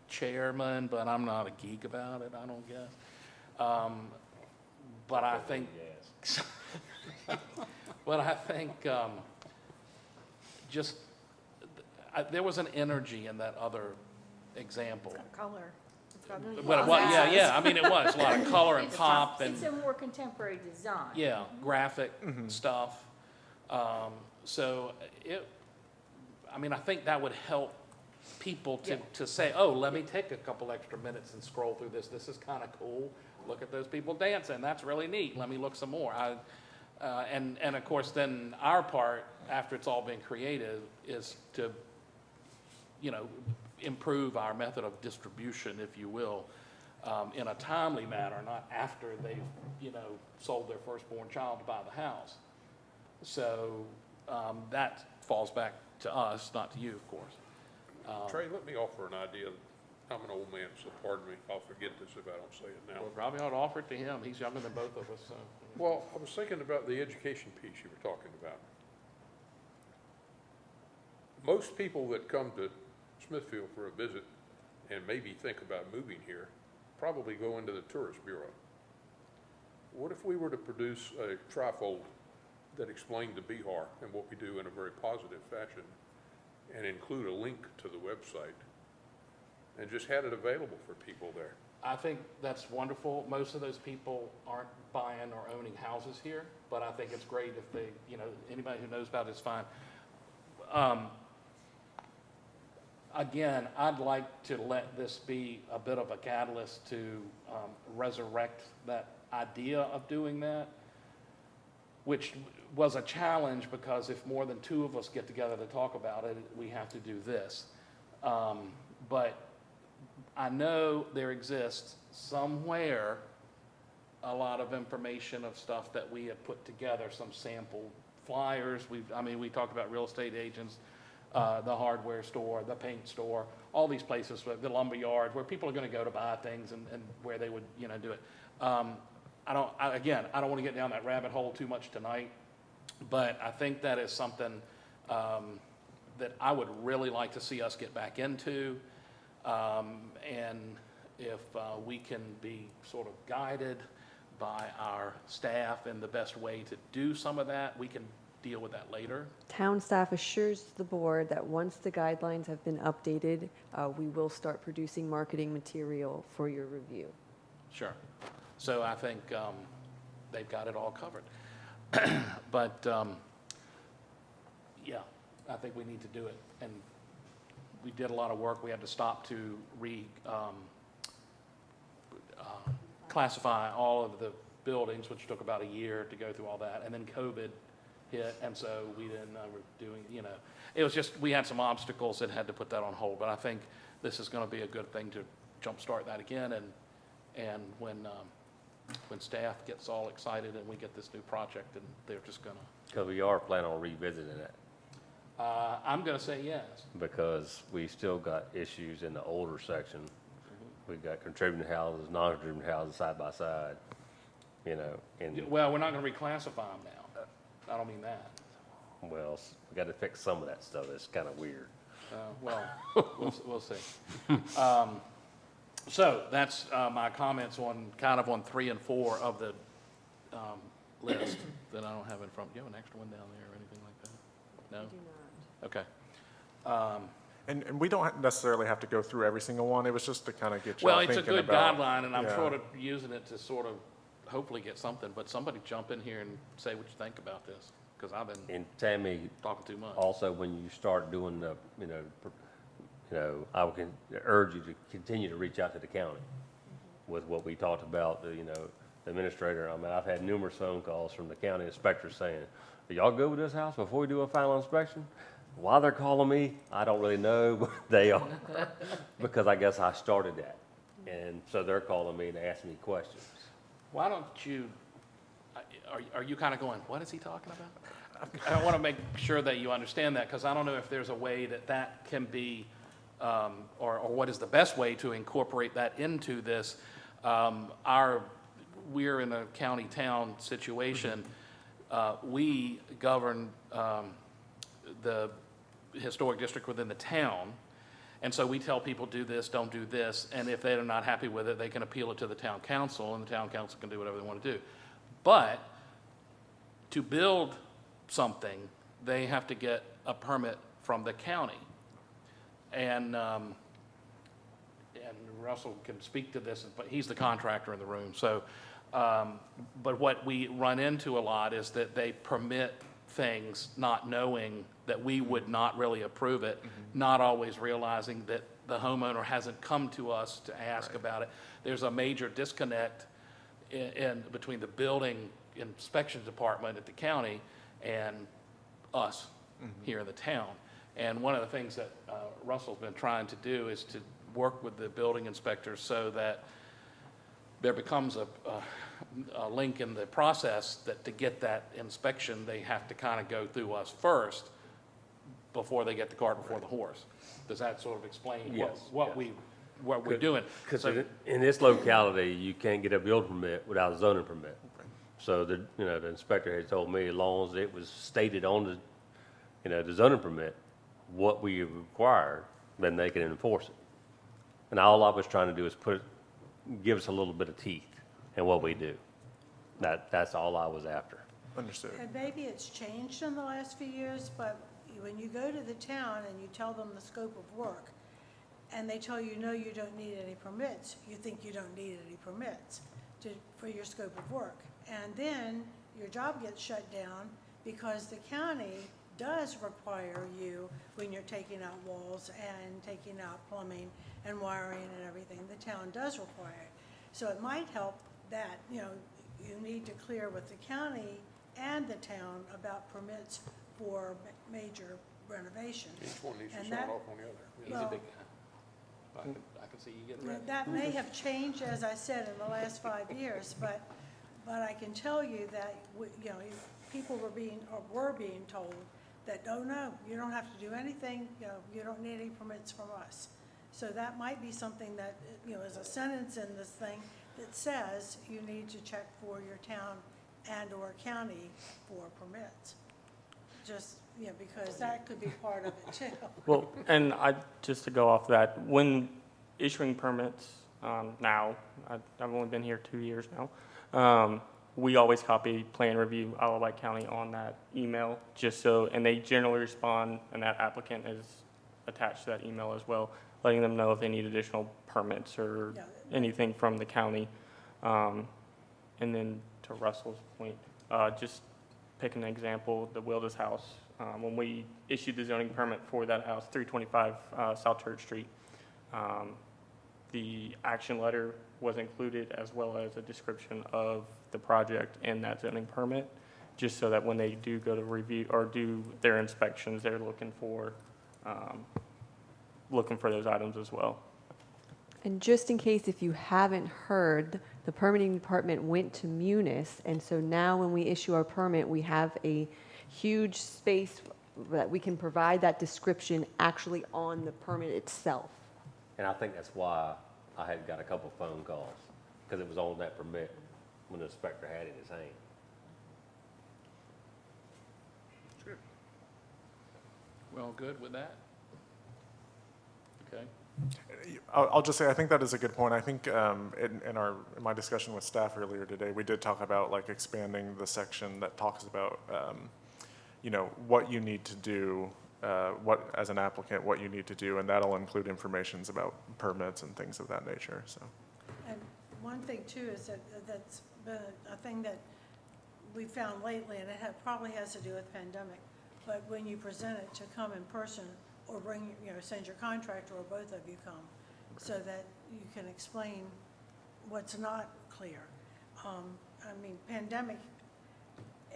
[SPEAKER 2] chairman, but I'm not a geek about it, I don't guess. But I think, there was an energy in that other example.
[SPEAKER 6] Color. It's got
[SPEAKER 2] But I mean, it was a lot of color and pop and.
[SPEAKER 1] It's a more contemporary design.
[SPEAKER 2] Yeah, graphic stuff. So I think that would help people to say, oh, let me take a couple extra minutes and scroll through this. This is kind of cool. Look at those people dancing. That's really neat. Let me look some more. And of course, then our part, after it's all been created, is to, improve our method of distribution, if you will, in a timely manner, not after they've, sold their firstborn child to buy the house. So that falls back to us, not to you, of course.
[SPEAKER 5] Trey, let me offer an idea. I'm an old man, so pardon me, I'll forget this if I don't say it now.
[SPEAKER 2] Well, probably ought to offer it to him. He's younger than both of us, so.
[SPEAKER 5] Well, I was thinking about the education piece you were talking about. Most people that come to Smithfield for a visit and maybe think about moving here probably go into the tourist bureau. What if we were to produce a trifold that explained the BHAR and what we do in a very positive fashion, and include a link to the website, and just had it available for people there?
[SPEAKER 2] I think that's wonderful. Most of those people aren't buying or owning houses here, but I think it's great if they, anybody who knows about it is fine. Again, I'd like to let this be a bit of a catalyst to resurrect that idea of doing that, which was a challenge because if more than two of us get together to talk about it, we have to do this. But I know there exists somewhere a lot of information of stuff that we have put together, some sample flyers. We talked about real estate agents, the hardware store, the paint store, all these places, the lumber yard, where people are going to go to buy things and where they would, do it. I don't want to get down that rabbit hole too much tonight, but I think that is something that I would really like to see us get back into. And if we can be sort of guided by our staff in the best way to do some of that, we can deal with that later.
[SPEAKER 8] Town staff assures the board that once the guidelines have been updated, we will start producing marketing material for your review.
[SPEAKER 2] Sure. So I think they've got it all covered. But, yeah, I think we need to do it. And we did a lot of work. We had to stop to classify all of the buildings, which took about a year to go through all that. And then COVID hit, and so we didn't were doing, it was just, we had some obstacles that had to put that on hold. But I think this is going to be a good thing to jumpstart that again. And when staff gets all excited and we get this new project, and they're just going to.
[SPEAKER 7] Because we are planning on revisiting it,
[SPEAKER 2] I'm going to say yes.
[SPEAKER 7] because we still got issues in the older section we've got contributing houses, non-contributing houses side by side, you know, and,
[SPEAKER 2] Well, we're not gonna reclassify them now. I don't mean that.
[SPEAKER 7] well, we got to fix some of that stuff. It's kind of weird.
[SPEAKER 2] Well, we'll see. So that's my comments on, kind of on 3 and 4 of the list that I don't have in front. Do you have an extra one down there or anything like that? No? Okay.
[SPEAKER 4] And we don't necessarily have to go through every single one. It was just to kind of get you
[SPEAKER 2] Well,
[SPEAKER 4] all
[SPEAKER 2] it's a
[SPEAKER 4] thinking
[SPEAKER 2] good
[SPEAKER 4] about.
[SPEAKER 2] guideline, and I'm
[SPEAKER 4] yeah.
[SPEAKER 2] sort of using it to sort of hopefully get something, but somebody jump in here and say what you think about this, because I've been
[SPEAKER 7] And Tammy,
[SPEAKER 2] talking too much.
[SPEAKER 7] also, when you start doing the, I would urge you to continue to reach out to the county with what we talked about, the administrator. I mean, I've had numerous phone calls from the county inspector saying, "Are y'all good with this house before we do a final inspection?" Why they're calling me, I don't really know, but they are, because I guess I started that. And so they're calling me and asking me questions.
[SPEAKER 2] Why don't you, are you kind of going, what is he talking about? I want to make sure that you understand that, because I don't know if there's a way that that can be, or what is the best way to incorporate that into this. We're in a county-town situation. We govern the historic district within the town, and so we tell people, do this, don't do this, and if they're not happy with it, they can appeal it to the town council, and the town council can do whatever they want to do. But to build something, they have to get a permit from the county. And Russell can speak to this, but he's the contractor in the room. So, but what we run into a lot is that they permit things not knowing that we would not really approve it, not always realizing that the homeowner hasn't come to us to ask about it. There's a major disconnect in between the building inspection department at the county and us here in the town. And one of the things that Russell's been trying to do is to work with the building inspectors so that there becomes a link in the process that to get that inspection, they have to kind of go through us first before they get the cart before the horse. Does that sort of explain
[SPEAKER 7] Yes,
[SPEAKER 2] what we're doing?
[SPEAKER 7] Because
[SPEAKER 2] So-
[SPEAKER 7] in this locality, you can't get a building permit without a zoning permit. So the inspector had told me, as long as it was stated on the zoning permit, what we required, then they can enforce it. And all I was trying to do is give us a little bit of teeth in what we do. That's all I was after.
[SPEAKER 4] Understood.
[SPEAKER 6] And maybe it's changed in the last few years, but when you go to the town and you tell them the scope of work, and they tell you, no, you don't need any permits, you think you don't need any permits for your scope of work. And then your job gets shut down because the county does require you, when you're taking out walls and taking out plumbing and wiring and everything, the town does require it. So it might help that, you need to clear with the county and the town about permits for major renovation.
[SPEAKER 5] Each one needs to
[SPEAKER 6] And
[SPEAKER 5] sign
[SPEAKER 6] that-
[SPEAKER 5] off on the other.
[SPEAKER 2] He's a big guy. I can see you getting ready.
[SPEAKER 6] That may have changed, as I said, in the last 5 years, but I can tell you that, people were being told that, oh, no, you don't have to do anything, you don't need any permits from us. So that might be something that, is a sentence in this thing that says you need to check for your town and/or county for permits. Just, because that could be part of it too.
[SPEAKER 3] Well, and just to go off that, when issuing permits now, I've only been here 2 years now, we always copy plan review Alawite County on that email, and they generally respond, and that applicant is attached to that email as well, letting them know if they need additional permits or
[SPEAKER 6] Yeah.
[SPEAKER 3] anything from the county. And then to Russell's point, just pick an example, the Wilders house. When we issued the zoning permit for that house, 325 South Church Street, the action letter was included as well as a description of the project in that zoning permit, just so that when they do go to review or do their inspections, they're looking for those items as well.
[SPEAKER 8] And just in case, if you haven't heard, the permitting department went to Munis, and so now when we issue our permit, we have a huge space that we can provide that description actually on the permit itself.
[SPEAKER 7] And I think that's why I had got a couple phone calls, because it was on that permit when the inspector had it in his hand.
[SPEAKER 2] Well, good with that? Okay.
[SPEAKER 4] I'll just say, I think that is a good point. I think in my discussion with staff earlier today, we did talk about like expanding the section that talks about, what you need to do, as an applicant, what you need to do, and that'll include informations about permits and things of that nature, so.
[SPEAKER 6] And one thing too is that's been a thing that we found lately, and it probably has to do with pandemic, but when you present it, to come in person or bring, send your contractor or both of you come, so that you can explain what's not clear. Pandemic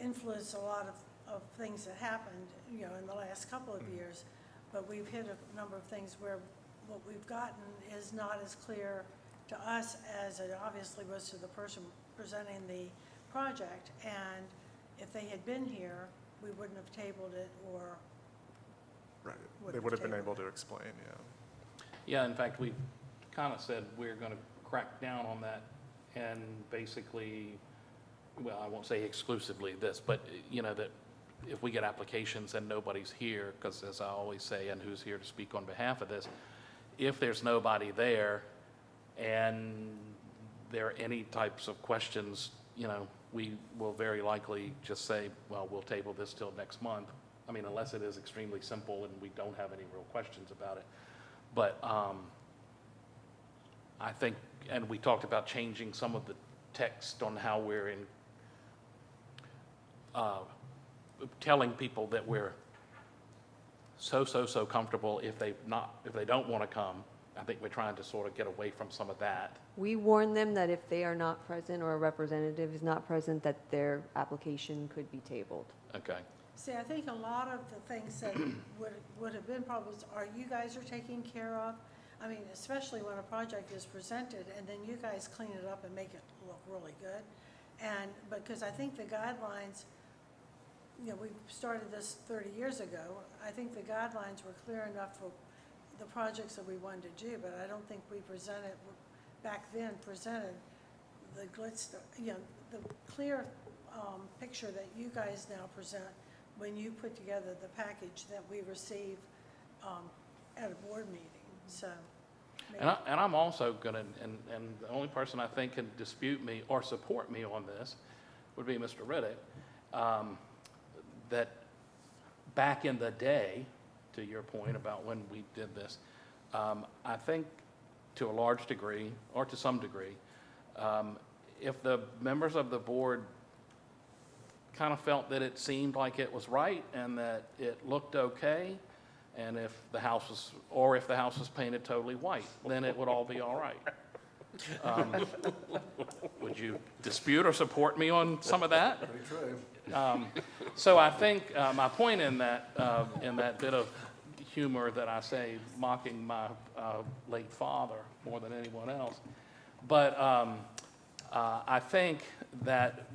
[SPEAKER 6] influenced a lot of things that happened, in the last couple of years, but we've hit a number of things where what we've gotten is not as clear to us as it obviously was to the person presenting the project, and if they had been here, we wouldn't have tabled it, or
[SPEAKER 4] Right, they would have been able to explain, yeah.
[SPEAKER 2] Yeah, in fact, we kind of said we're going to crack down on that and basically, well, I won't say exclusively this, but, that if we get applications and nobody's here, because as I always say, and who's here to speak on behalf of this, if there's nobody there and there are any types of questions, we will very likely just say, well, we'll table this till next month. Unless it is extremely simple and we don't have any real questions about it. But I think, and we talked about changing some of the text on how we're telling people that we're so comfortable if they don't want to come. I think we're trying to sort of get away from some of that.
[SPEAKER 8] We warn them that if they are not present or a representative is not present, that their application could be tabled.
[SPEAKER 2] Okay.
[SPEAKER 6] See, I think a lot of the things that would have been problems are you guys are taking care of. Especially when a project is presented and then you guys clean it up and make it look really good. And because I think the guidelines, we started this 30 years ago. I think the guidelines were clear enough for the projects that we wanted to do, but I don't think we presented the glitz, the clear picture that you guys now present when you put together the package that we receive at a board meeting, so.
[SPEAKER 2] And I'm also going to, and the only person I think can dispute me or support me on this would be Mr. Riddick, that back in the day, to your point about when we did this, I think to a large degree, or to some degree, if the members of the board kind of felt that it seemed like it was right and that it looked okay, and if the house was painted totally white, then it would all be all right. Would you dispute or support me on some of that?
[SPEAKER 9] Pretty true.
[SPEAKER 2] So I think my point in that bit of humor that I say, mocking my late father more than anyone else, but I think that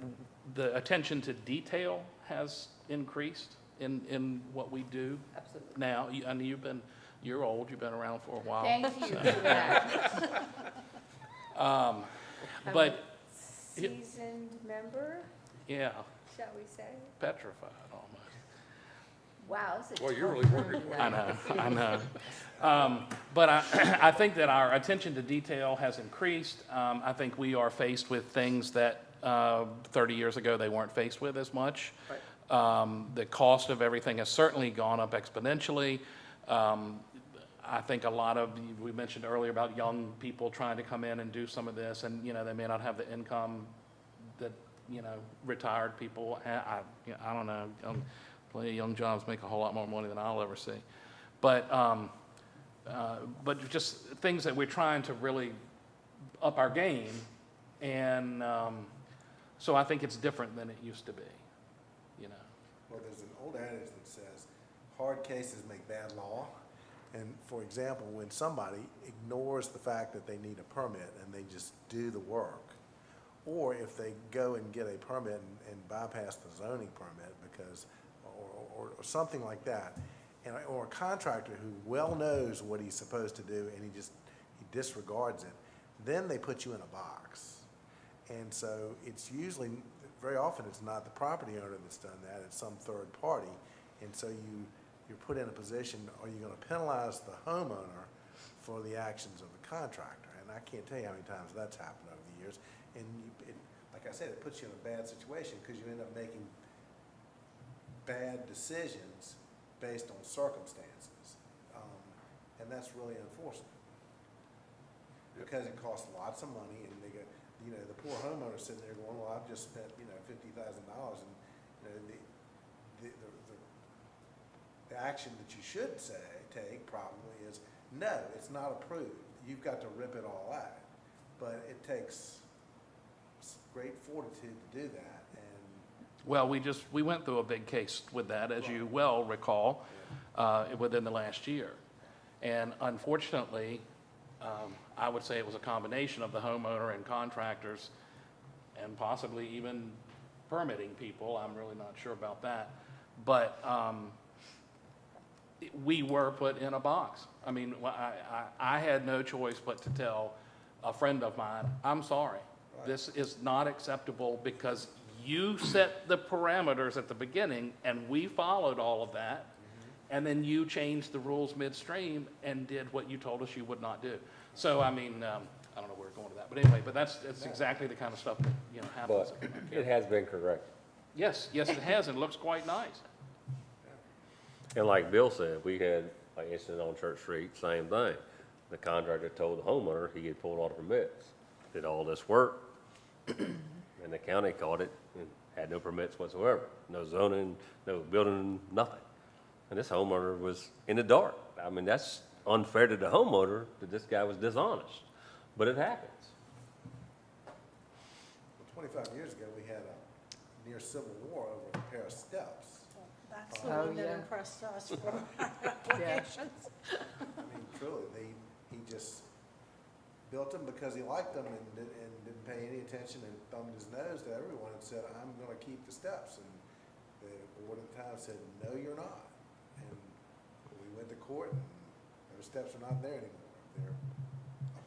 [SPEAKER 2] the attention to detail has increased in what we do.
[SPEAKER 1] Absolutely.
[SPEAKER 2] Now. I know you're old, you've been around for a while.
[SPEAKER 1] Thank you for that.
[SPEAKER 2] But,
[SPEAKER 1] Seasoned member,
[SPEAKER 2] yeah,
[SPEAKER 1] shall we say?
[SPEAKER 2] petrified almost.
[SPEAKER 1] Wow, this is a
[SPEAKER 5] Well, you're
[SPEAKER 1] tough
[SPEAKER 5] really working
[SPEAKER 1] one.
[SPEAKER 2] I know. But I think that our attention to detail has increased. I think we are faced with things that 30 years ago they weren't faced with as much.
[SPEAKER 1] Right.
[SPEAKER 2] The cost of everything has certainly gone up exponentially. I think a lot of, we mentioned earlier about young people trying to come in and do some of this, and, they may not have the income that, retired people, I don't know, plenty of young jobs make a whole lot more money than I'll ever see. But just things that we're trying to really up our game, and so I think it's different than it used to be,
[SPEAKER 9] Well, there's an old adage that says, hard cases make bad law. And for example, when somebody ignores the fact that they need a permit and they just do the work, or if they go and get a permit and bypass the zoning permit because, or something like that, or a contractor who well knows what he's supposed to do and he disregards it, then they put you in a box. And so it's usually, very often it's not the property owner that's done that, it's some third party. And so you're put in a position, are you gonna penalize the homeowner for the actions of the contractor? And I can't tell you how many times that's happened over the years. And like I said, it puts you in a bad situation because you end up making bad decisions based on circumstances. And that's really unfortunate. Because it costs lots of money and they get, the poor homeowner sitting there going, well, I've just spent, $50,000 and, the action that you should take probably is, no, it's not approved. You've got to rip it all out. But it takes great fortitude to do that, and
[SPEAKER 2] Well, we went through a big case with that, as you well recall, within the last year. And unfortunately, I would say it was a combination of the homeowner and contractors and possibly even permitting people. I'm really not sure about that. But we were put in a box. I mean, I had no choice but to tell a friend of mine, I'm sorry, this is not acceptable because you set the parameters at the beginning and we followed all of that. And then you changed the rules midstream and did what you told us you would not do. So, I mean, I don't know where we're going to that, but anyway, but that's exactly the kind of stuff that, happens.
[SPEAKER 7] But it has been corrected.
[SPEAKER 2] Yes, it has, and it looks quite nice.
[SPEAKER 7] And like Bill said, we had like incident on Church Street, same thing. The contractor told the homeowner he had pulled all the permits, did all this work, and the county caught it and had no permits whatsoever, no zoning, no building, nothing. And this homeowner was in the dark. I mean, that's unfair to the homeowner that this guy was dishonest, but it happens.
[SPEAKER 9] Well, 25 years ago, we had a near civil war over a pair of steps.
[SPEAKER 6] That's the
[SPEAKER 1] Oh,
[SPEAKER 6] one that
[SPEAKER 1] yeah.
[SPEAKER 6] impressed us for our applications.
[SPEAKER 9] I mean, truly, he just built them because he liked them and didn't pay any attention and thumbed his nose to everyone and said, I'm gonna keep the steps. And the board at the time said, no, you're not. And we went to court and those steps are not there anymore. They're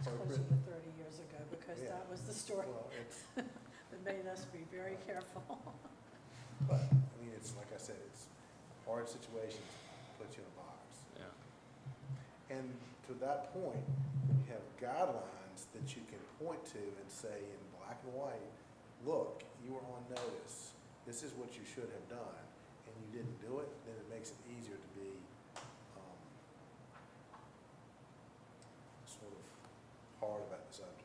[SPEAKER 6] Closer
[SPEAKER 9] appropriate.
[SPEAKER 6] to 30 years ago, because
[SPEAKER 9] Yeah.
[SPEAKER 6] that was the story
[SPEAKER 9] Well, it's,
[SPEAKER 6] that made us be very careful.
[SPEAKER 9] but, I mean, it's, like I said, it's hard situations put you in a box.
[SPEAKER 2] Yeah.
[SPEAKER 9] And to that point, you have guidelines that you can point to and say in black and white, look, you were on notice. This is what you should have done, and you didn't do it, then it makes it easier to be sort of hard about the subject.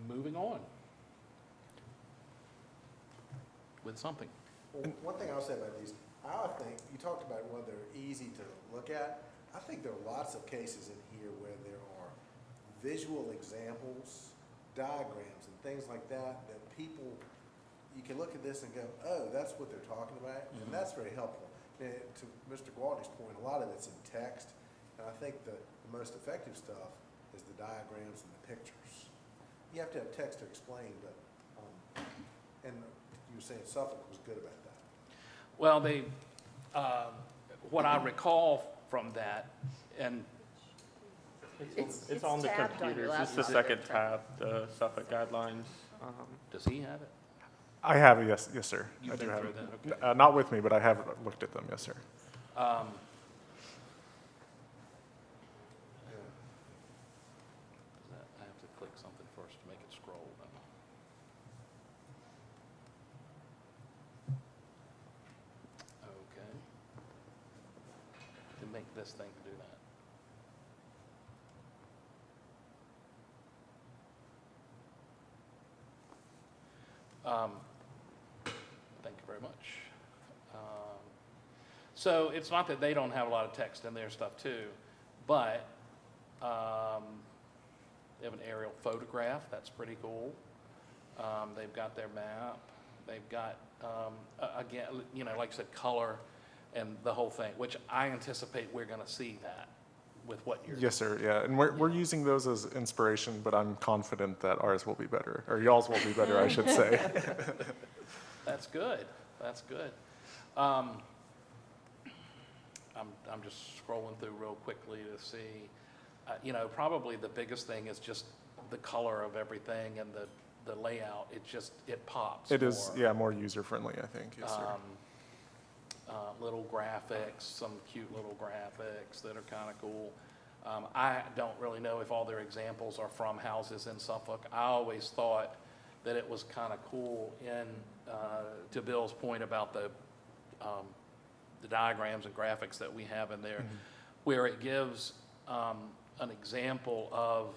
[SPEAKER 2] Moving on with something.
[SPEAKER 9] Well, one thing I'll say about these, I think, you talked about whether they're easy to look at. I think there are lots of cases in here where there are visual examples, diagrams, and things like that, that people, you can look at this and go, oh, that's what they're talking about, and that's very helpful. And to Mr. Gwaltney's point, a lot of it's in text, and I think the most effective stuff is the diagrams and the pictures. You have to have text to explain, but, and you were saying Suffolk was good about that.
[SPEAKER 2] Well, what I recall from that, and
[SPEAKER 3] It's on the
[SPEAKER 1] tabbed on your
[SPEAKER 3] computers. It's the
[SPEAKER 1] laptop.
[SPEAKER 3] second tab, the Suffolk guidelines.
[SPEAKER 2] does he have it?
[SPEAKER 4] I have, yes, sir.
[SPEAKER 2] You've
[SPEAKER 4] I do
[SPEAKER 2] been
[SPEAKER 4] have
[SPEAKER 2] through
[SPEAKER 4] it.
[SPEAKER 2] that, okay.
[SPEAKER 4] Not with me, but I have looked at them, yes, sir.
[SPEAKER 2] I have to click something first to make it scroll. Okay. To make this thing do that. Thank you very much. So it's not that they don't have a lot of text in their stuff too, but they have an aerial photograph, that's pretty cool. They've got their map, they've got, again, like I said, color and the whole thing, which I anticipate we're gonna see that with what you're.
[SPEAKER 4] Yes, sir, yeah, and we're using those as inspiration, but I'm confident that ours will be better, or y'all's will be better, I should say.
[SPEAKER 2] That's good, that's good. I'm just scrolling through real quickly to see, you know, probably the biggest thing is just the color of everything and the layout. It pops
[SPEAKER 4] It is,
[SPEAKER 2] more.
[SPEAKER 4] yeah, more user-friendly, I think, yes, sir.
[SPEAKER 2] Little graphics, some cute little graphics that are kind of cool. I don't really know if all their examples are from houses in Suffolk. I always thought that it was kind of cool to Bill's point about the diagrams and graphics that we have in there, where it gives an example of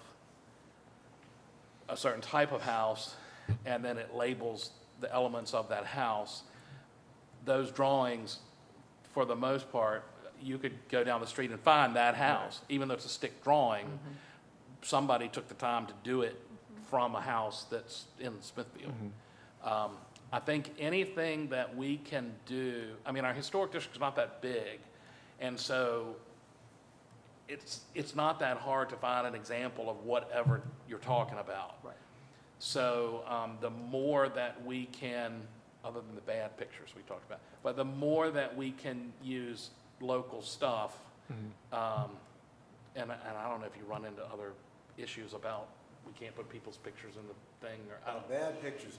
[SPEAKER 2] a certain type of house, and then it labels the elements of that house. Those drawings, for the most part, you could go down the street and find that house, even though it's a stick drawing. Somebody took the time to do it from a house that's in Smithfield. I think anything that we can do, I mean, our historic district is not that big, and so it's not that hard to find an example of whatever you're talking about.
[SPEAKER 1] Right.
[SPEAKER 2] So the more that we can, other than the bad pictures we talked about, but the more that we can use local stuff, and I don't know if you run into other issues about we can't put people's pictures in the thing, or I don't.
[SPEAKER 9] Bad pictures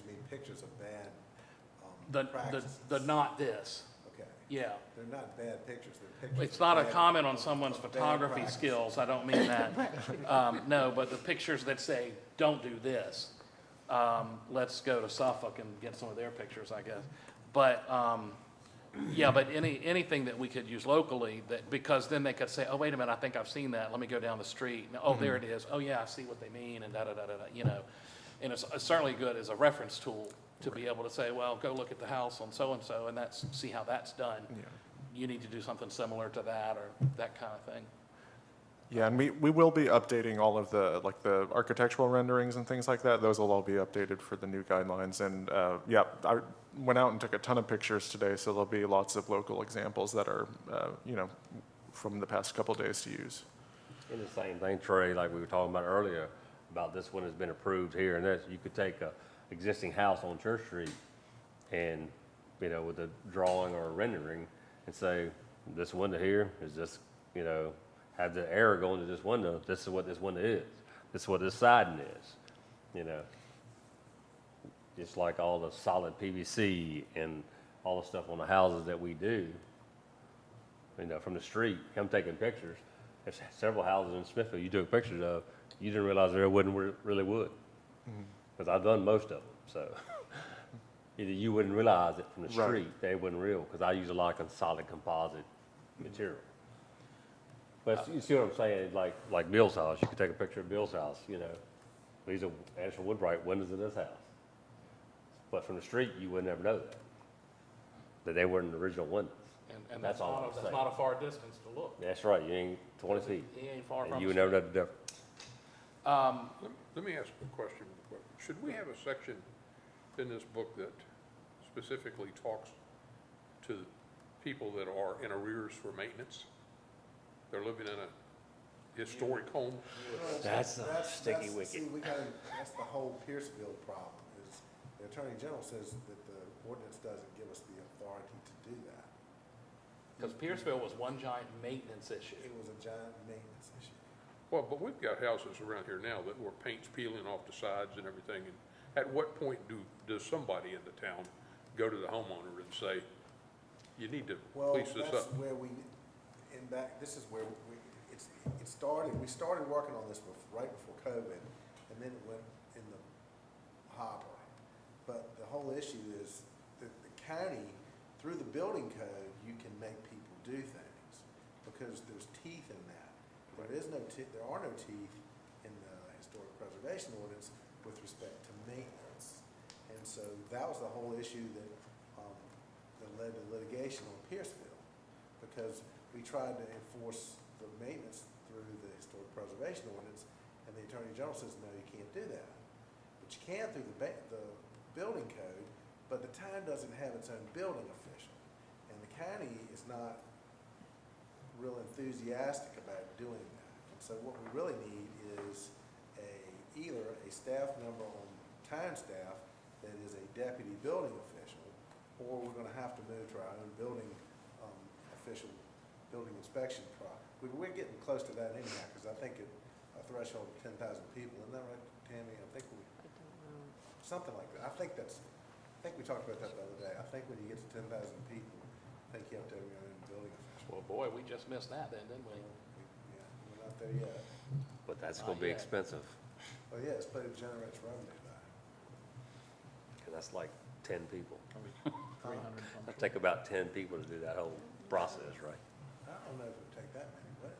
[SPEAKER 9] mean pictures of bad practices.
[SPEAKER 2] The not this,
[SPEAKER 9] Okay,
[SPEAKER 2] yeah.
[SPEAKER 9] they're not bad pictures, they're pictures.
[SPEAKER 2] It's
[SPEAKER 9] of
[SPEAKER 2] not a
[SPEAKER 9] bad-
[SPEAKER 2] comment on someone's
[SPEAKER 9] of bad
[SPEAKER 2] photography
[SPEAKER 9] practice.
[SPEAKER 2] skills, I don't mean that. No, but the pictures that say, don't do this, let's go to Suffolk and get some of their pictures, I guess. But, yeah, but anything that we could use locally, that, because then they could say, oh, wait a minute, I think I've seen that, let me go down the street. And, oh, there it is, oh, yeah, I see what they mean, and da-da-da-da-da, you know. And it's certainly good as a reference tool to be able to say, well, go look at the house on so-and-so, and see how that's done.
[SPEAKER 4] Yeah.
[SPEAKER 2] You need to do something similar to that, or that kind of thing.
[SPEAKER 4] Yeah, and we will be updating all of the, like, the architectural renderings and things like that. Those will all be updated for the new guidelines. And, yeah, I went out and took a ton of pictures today, so there'll be lots of local examples that are, you know, from the past couple days to use.
[SPEAKER 7] And the same thing, Trey, like we were talking about earlier, about this one has been approved here and this, you could take a existing house on Church Street and, you know, with a drawing or a rendering and say, this window here is just, you know, have the arrow go into this window, this is what this window is. This is what this siding is, you know. Just like all the solid PVC and all the stuff on the houses that we do, you know, from the street, him taking pictures. There's several houses in Smithfield you took pictures of, you didn't realize there wasn't really wood. Because I've done most of them, so. Either you wouldn't realize it from the
[SPEAKER 4] Right.
[SPEAKER 7] street, they wasn't real, because I use a lot of solid composite material. But you see what I'm saying, like Bill's house, you could take a picture of Bill's house, you know. These are Anderson Woodwright windows in this house. But from the street, you would never know that they weren't the original windows.
[SPEAKER 2] And
[SPEAKER 7] That's all I'm
[SPEAKER 2] that's
[SPEAKER 7] saying.
[SPEAKER 2] not a far distance to look.
[SPEAKER 7] That's right, you ain't 20 feet,
[SPEAKER 2] He ain't far from
[SPEAKER 7] and you
[SPEAKER 2] us.
[SPEAKER 7] would never know the difference.
[SPEAKER 5] Let me ask a question. Should we have a section in this book that specifically talks to people that are in arrears for maintenance? They're living in a historic home?
[SPEAKER 7] That's a sticky wicket.
[SPEAKER 9] See, that's the whole Pierceville problem, is the Attorney General says that the ordinance doesn't give us the authority to do that.
[SPEAKER 2] Because Pierceville was one giant maintenance issue.
[SPEAKER 9] It was a giant maintenance issue.
[SPEAKER 5] Well, but we've got houses around here now that where paint's peeling off the sides and everything. And at what point does somebody in the town go to the homeowner and say, you need to
[SPEAKER 9] Well,
[SPEAKER 5] police this
[SPEAKER 9] that's
[SPEAKER 5] up?
[SPEAKER 9] where this is where it started, we started working on this right before COVID, and then it went in the hopper. But the whole issue is that the county, through the building code, you can make people do things, because there's teeth in that. There are no teeth in the historic preservation ordinance with respect to maintenance. And so that was the whole issue that led to litigation on Pierceville, because we tried to enforce the maintenance through the historic preservation ordinance, and the Attorney General says, no, you can't do that. But you can through the building code, but the town doesn't have its own building official. And the county is not real enthusiastic about doing that. And so what we really need is either a staff member on town staff that is a deputy building official, or we're gonna have to move to our own building official building inspection we're getting close to that anyhow, because I think a threshold of 10,000 people, isn't that right, Tammy? I think something like that. I think we talked about that the other day. I think when you get to 10,000 people, I think you have to have your own building official.
[SPEAKER 2] Well, boy, we just missed that then, didn't we?
[SPEAKER 9] Yeah, we're not there yet.
[SPEAKER 7] But that's
[SPEAKER 2] Not
[SPEAKER 7] gonna be
[SPEAKER 2] yet.
[SPEAKER 7] expensive,
[SPEAKER 9] Oh, yes, but it generates revenue though.
[SPEAKER 7] because that's like 10 people.
[SPEAKER 2] 300
[SPEAKER 7] It'd take about 10 people to do that whole process, right?
[SPEAKER 9] I don't know if it would take that many, but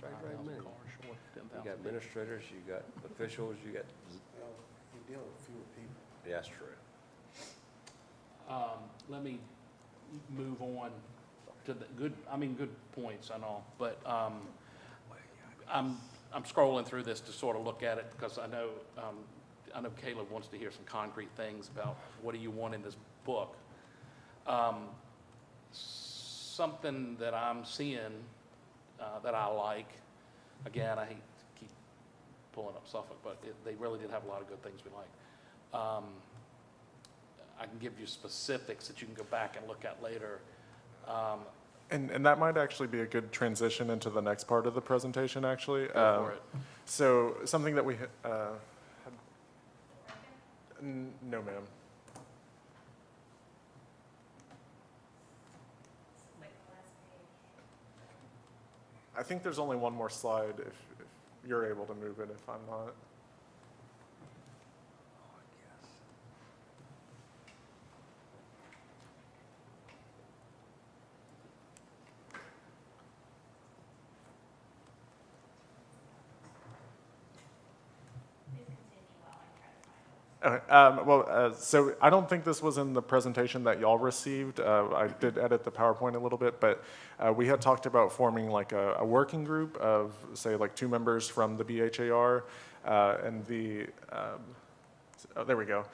[SPEAKER 7] Very, very
[SPEAKER 2] 5,000
[SPEAKER 7] many.
[SPEAKER 2] cars short, 10,000
[SPEAKER 7] You got
[SPEAKER 2] people.
[SPEAKER 7] administrators, you got officials, you got,
[SPEAKER 9] well, you deal with fewer people.
[SPEAKER 7] yeah, that's true.
[SPEAKER 2] Let me move on to the good points and all, but I'm scrolling through this to sort of look at it because I know Caleb wants to hear some concrete things about what do you want in this book. Something that I'm seeing that I like, again, I hate to keep pulling up Suffolk, but they really did have a lot of good things we like. I can give you specifics that you can go back and look at later.
[SPEAKER 4] And that might actually be a good transition into the next part of the presentation, actually.
[SPEAKER 2] Go for it.
[SPEAKER 4] So something that we, no, ma'am. I think there's only one more slide if you're able to move it, if I'm not. Okay, so I don't think this was in the presentation that y'all received. I did edit the PowerPoint a little bit, but we had talked about forming like a working group of, say, like 2 members from the BHAR and the, there we go.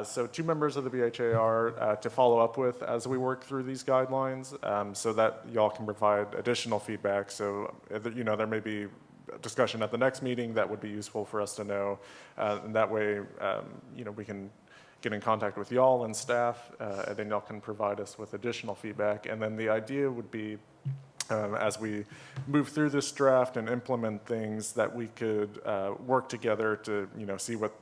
[SPEAKER 4] So 2 members of the BHAR to follow up with as we work through these guidelines so that y'all can provide additional feedback. So, you know, there may be discussion at the next meeting that would be useful for us to know. And that way, you know, we can get in contact with y'all and staff, and then y'all can provide us with additional feedback. And then the idea would be, as we move through this draft and implement things, that we could work together to, you know, see what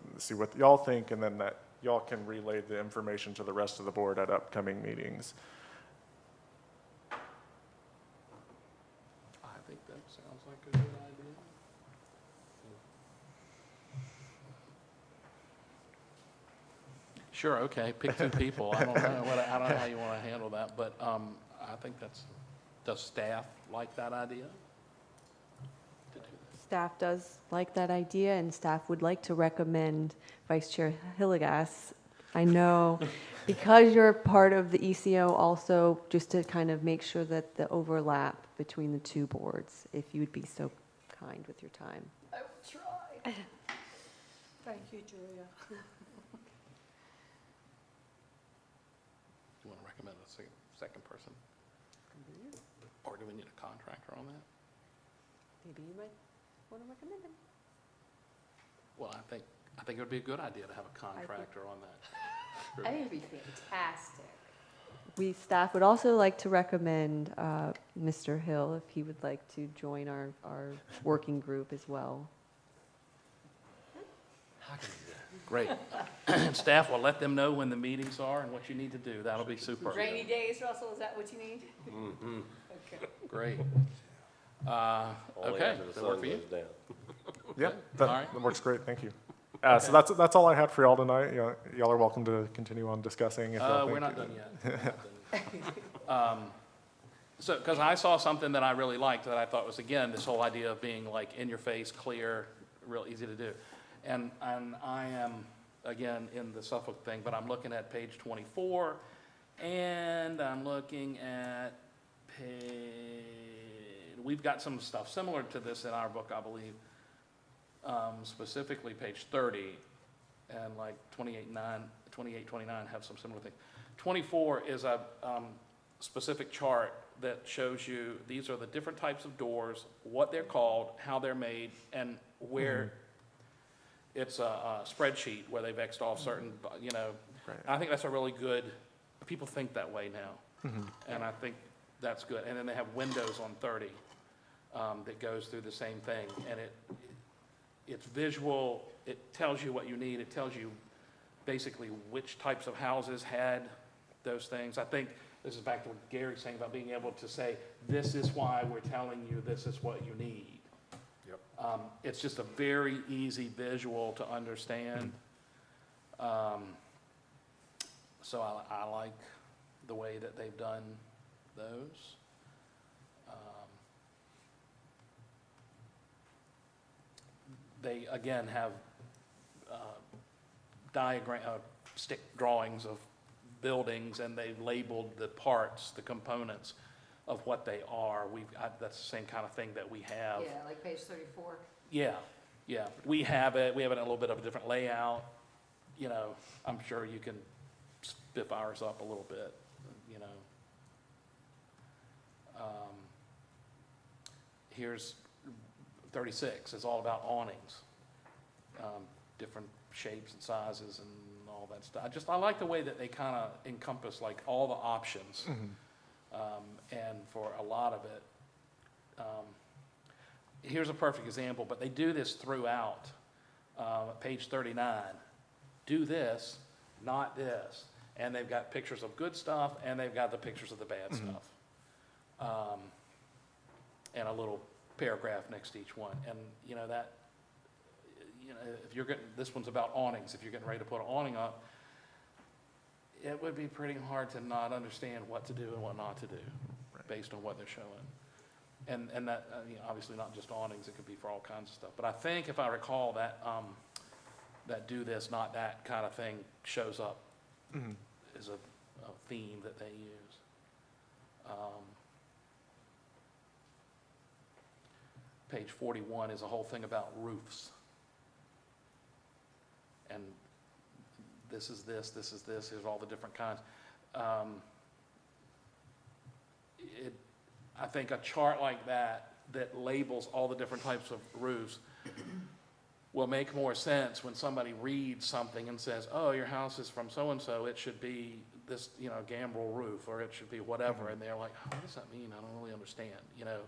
[SPEAKER 4] y'all think, and then that y'all can relay the information to the rest of the board at upcoming meetings.
[SPEAKER 2] I think that sounds like a good idea. Sure, okay, pick 2 people. I don't know how you want to handle that, but I think does staff like that idea? To do that?
[SPEAKER 8] Staff does like that idea, and staff would like to recommend Vice Chair Hillegas. I know, because you're part of the ECO also, just to kind of make sure that the overlap between the 2 boards, if you would be so kind with your time.
[SPEAKER 6] I will try. Thank you, Julia.
[SPEAKER 2] Do you want to recommend a second person? Or do we need a contractor on that?
[SPEAKER 8] Maybe you might want to recommend him.
[SPEAKER 2] Well, I think it would be a good idea to have a contractor on that.
[SPEAKER 1] I think it'd be fantastic.
[SPEAKER 8] Staff would also like to recommend Mr. Hill, if he would like to join our working group as well.
[SPEAKER 2] Great. Staff will let them know when the meetings are and what you need to do. That'll be super.
[SPEAKER 1] Rainy days, Russell, is that what you need?
[SPEAKER 7] Mm-hmm.
[SPEAKER 1] Okay.
[SPEAKER 2] Great.
[SPEAKER 7] Only
[SPEAKER 2] Okay,
[SPEAKER 7] after the
[SPEAKER 2] that work
[SPEAKER 7] sun
[SPEAKER 2] for you?
[SPEAKER 7] goes down.
[SPEAKER 4] Yeah,
[SPEAKER 2] All
[SPEAKER 4] that
[SPEAKER 2] right.
[SPEAKER 4] works great. Thank you. So that's all I had for y'all tonight. Y'all are welcome to continue on discussing. If y'all
[SPEAKER 2] We're
[SPEAKER 4] think-
[SPEAKER 2] not done yet. We're not done yet. So, because I saw something that I really liked that I thought was, again, this whole idea of being like in your face, clear, real easy to do. And I am, again, in the Suffolk thing, but I'm looking at page 24, and I'm looking at we've got some stuff similar to this in our book, I believe, specifically page 30, and like 28, 29 have some similar things. 24 is a specific chart that shows you these are the different types of doors, what they're called, how they're made, and where it's a spreadsheet where they've X'd off certain, you know.
[SPEAKER 4] Right.
[SPEAKER 2] I think that's a really good, people think that way now. And I think That's good. And then they have windows on 30 that goes through the same thing. And it's visual, it tells you what you need, it tells you basically which types of houses had those things. I think this is back to what Gary's saying about being able to say, this is why we're telling you this is what you need.
[SPEAKER 5] Yep.
[SPEAKER 2] It's just a very easy visual to understand. So I like the way that they've done those. They, again, have stick drawings of buildings, and they've labeled the parts, the components of what they are. That's the same kind of thing that we have.
[SPEAKER 1] Yeah, like page 34.
[SPEAKER 2] Yeah, yeah. We have it in a little bit of a different layout. You know, I'm sure you can spiff ours up a little bit, you know. Here's 36, it's all about awnings, different shapes and sizes and all that stuff. I like the way that they kind of encompass like all the options. And for a lot of it, here's a perfect example, but they do this throughout, page 39. Do this, not this. And they've got pictures of good stuff, and they've got the pictures of the bad stuff. And a little paragraph next to each one. And, you know, that, you know, if you're getting, this one's about awnings. If you're getting ready to put an awning up, it would be pretty hard to not understand what to do and what not to do based on what they're showing. And that, you know, obviously not just awnings, it could be for all kinds of stuff. But I think if I recall that, that do this, not that kind of thing shows up as a theme that they use. Page 41 is a whole thing about roofs. And this is this, this is this, here's all the different kinds. I think a chart like that, that labels all the different types of roofs, will make more sense when somebody reads something and says, oh, your house is from so-and-so, it should be this, you know, gambrel roof, or it should be whatever, and they're like, oh, what does that mean? I don't really understand, you know.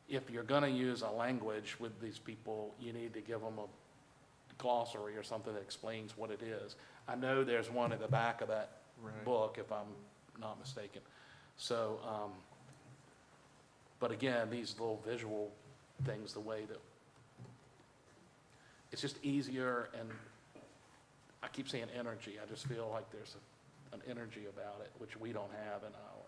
[SPEAKER 2] If you're gonna use a language with these people, you need to give them a glossary or something that explains what it is. I know there's one at the back of that book, if I'm not mistaken. So, but again, these little visual things, the way that, it's just easier, and I keep saying energy, I just feel like there's an energy about it, which we don't have in ours.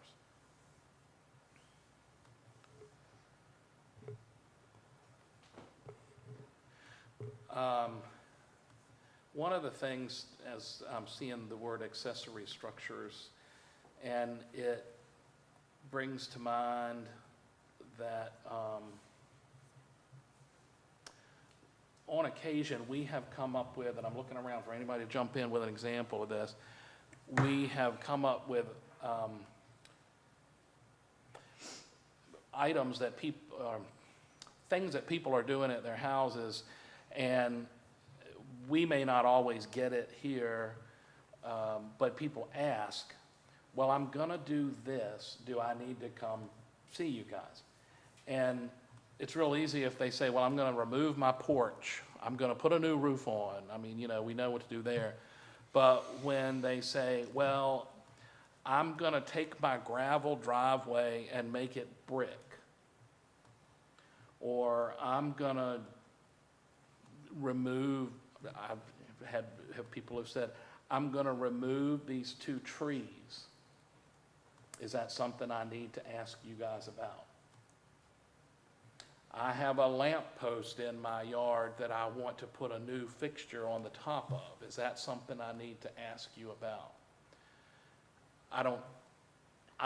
[SPEAKER 2] One of the things, as I'm seeing the word accessory structures, and it brings to mind that on occasion we have come up with, and I'm looking around for anybody to jump in with an example of this, we have come up with items that people, things that people are doing at their houses, and we may not always get it here, but people ask, well, I'm gonna do this, do I need to come see you guys? And it's real easy if they say, well, I'm gonna remove my porch, I'm gonna put a new roof on, I mean, you know, we know what to do there. But when they say, well, I'm gonna take my gravel driveway and make it brick, or I'm gonna remove, I've had people have said, I'm gonna remove these 2 trees. Is that something I need to ask you guys about? I have a lamp post in my yard that I want to put a new fixture on the top of. Is that something I need to ask you about? I don't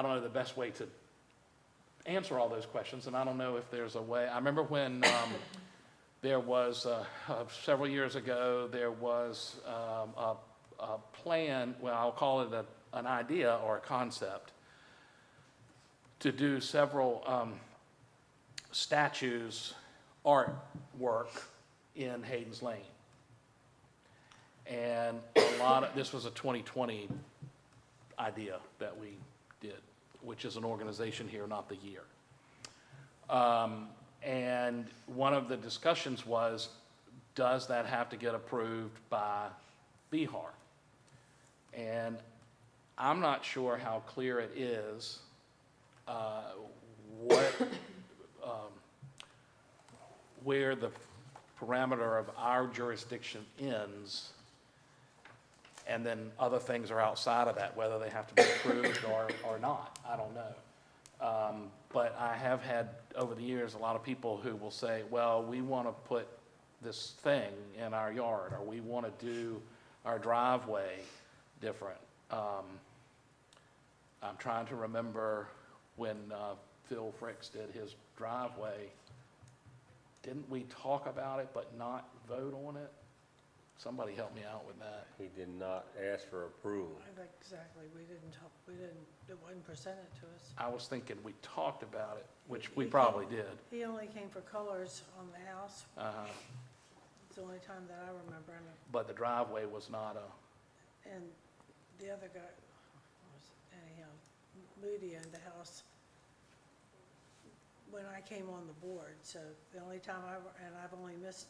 [SPEAKER 2] know the best way to answer all those questions, and I don't know if there's a way. I remember when there was, several years ago, there was a plan, well, I'll call it an idea or a concept, to do several statues, artwork in Hayden's Lane. And this was a 2020 idea that we did. which is an organization here, not the year. And one of the discussions was, does that have to get approved by BHAR? And I'm not sure how clear it is where the parameter of our jurisdiction ends, and then other things are outside of that, whether they have to be approved or not. I don't know. But I have had, over the years, a lot of people who will say, well, we want to put this thing in our yard, or we want to do our driveway different. I'm trying to remember when Phil Fricks did his driveway. Didn't we talk about it but not vote on it? Somebody help me out with that.
[SPEAKER 7] He did not ask for approval.
[SPEAKER 6] Exactly, it wasn't presented to us.
[SPEAKER 2] I was thinking we talked about it, which we probably did.
[SPEAKER 6] He only came for colors on the house.
[SPEAKER 2] Uh-huh.
[SPEAKER 6] It's the only time that I remember.
[SPEAKER 2] But the driveway was not a,
[SPEAKER 6] And the other guy, anyhow, Moody owned the house when I came on the board, so the only time I've only missed.